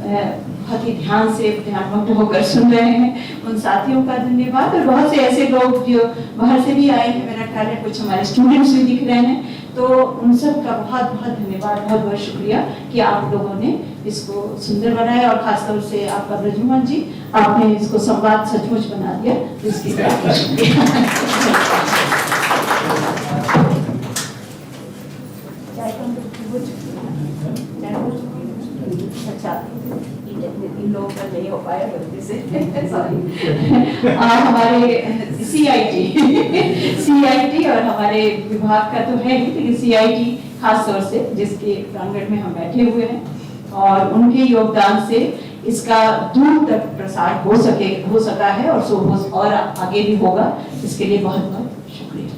बहुत ही ध्यानमग्न होकर सुन रहे हैं, उन साथियों का धन्यवाद। और बहुत से ऐसे लोग जो बाहर से भी आए हैं, मेरा ख्याल है कुछ हमारे स्टूडेंट्स भी दिख रहे हैं, तो उन सब का बहुत बहुत धन्यवाद, बहुत बहुत शुक्रिया कि आप लोगों ने इसको सुंदर बनाया। और खासतौर से आपका ब्रजमोहन जी, आपने इसको संवाद सचमुच बना दिया, तो इसके लिए आपका शुक्रिया। अच्छा, इन लोगों का नहीं हो पाया गलती से, सॉरी। हमारे CIT और हमारे विभाग का तो है ही, लेकिन CIT खास तौर से जिसके प्रांगण में हम बैठे हुए हैं, और उनके योगदान से इसका दूर तक प्रसार हो सका है, और आगे भी होगा। इसके लिए बहुत बहुत शुक्रिया।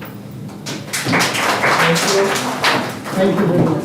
Thank you very much.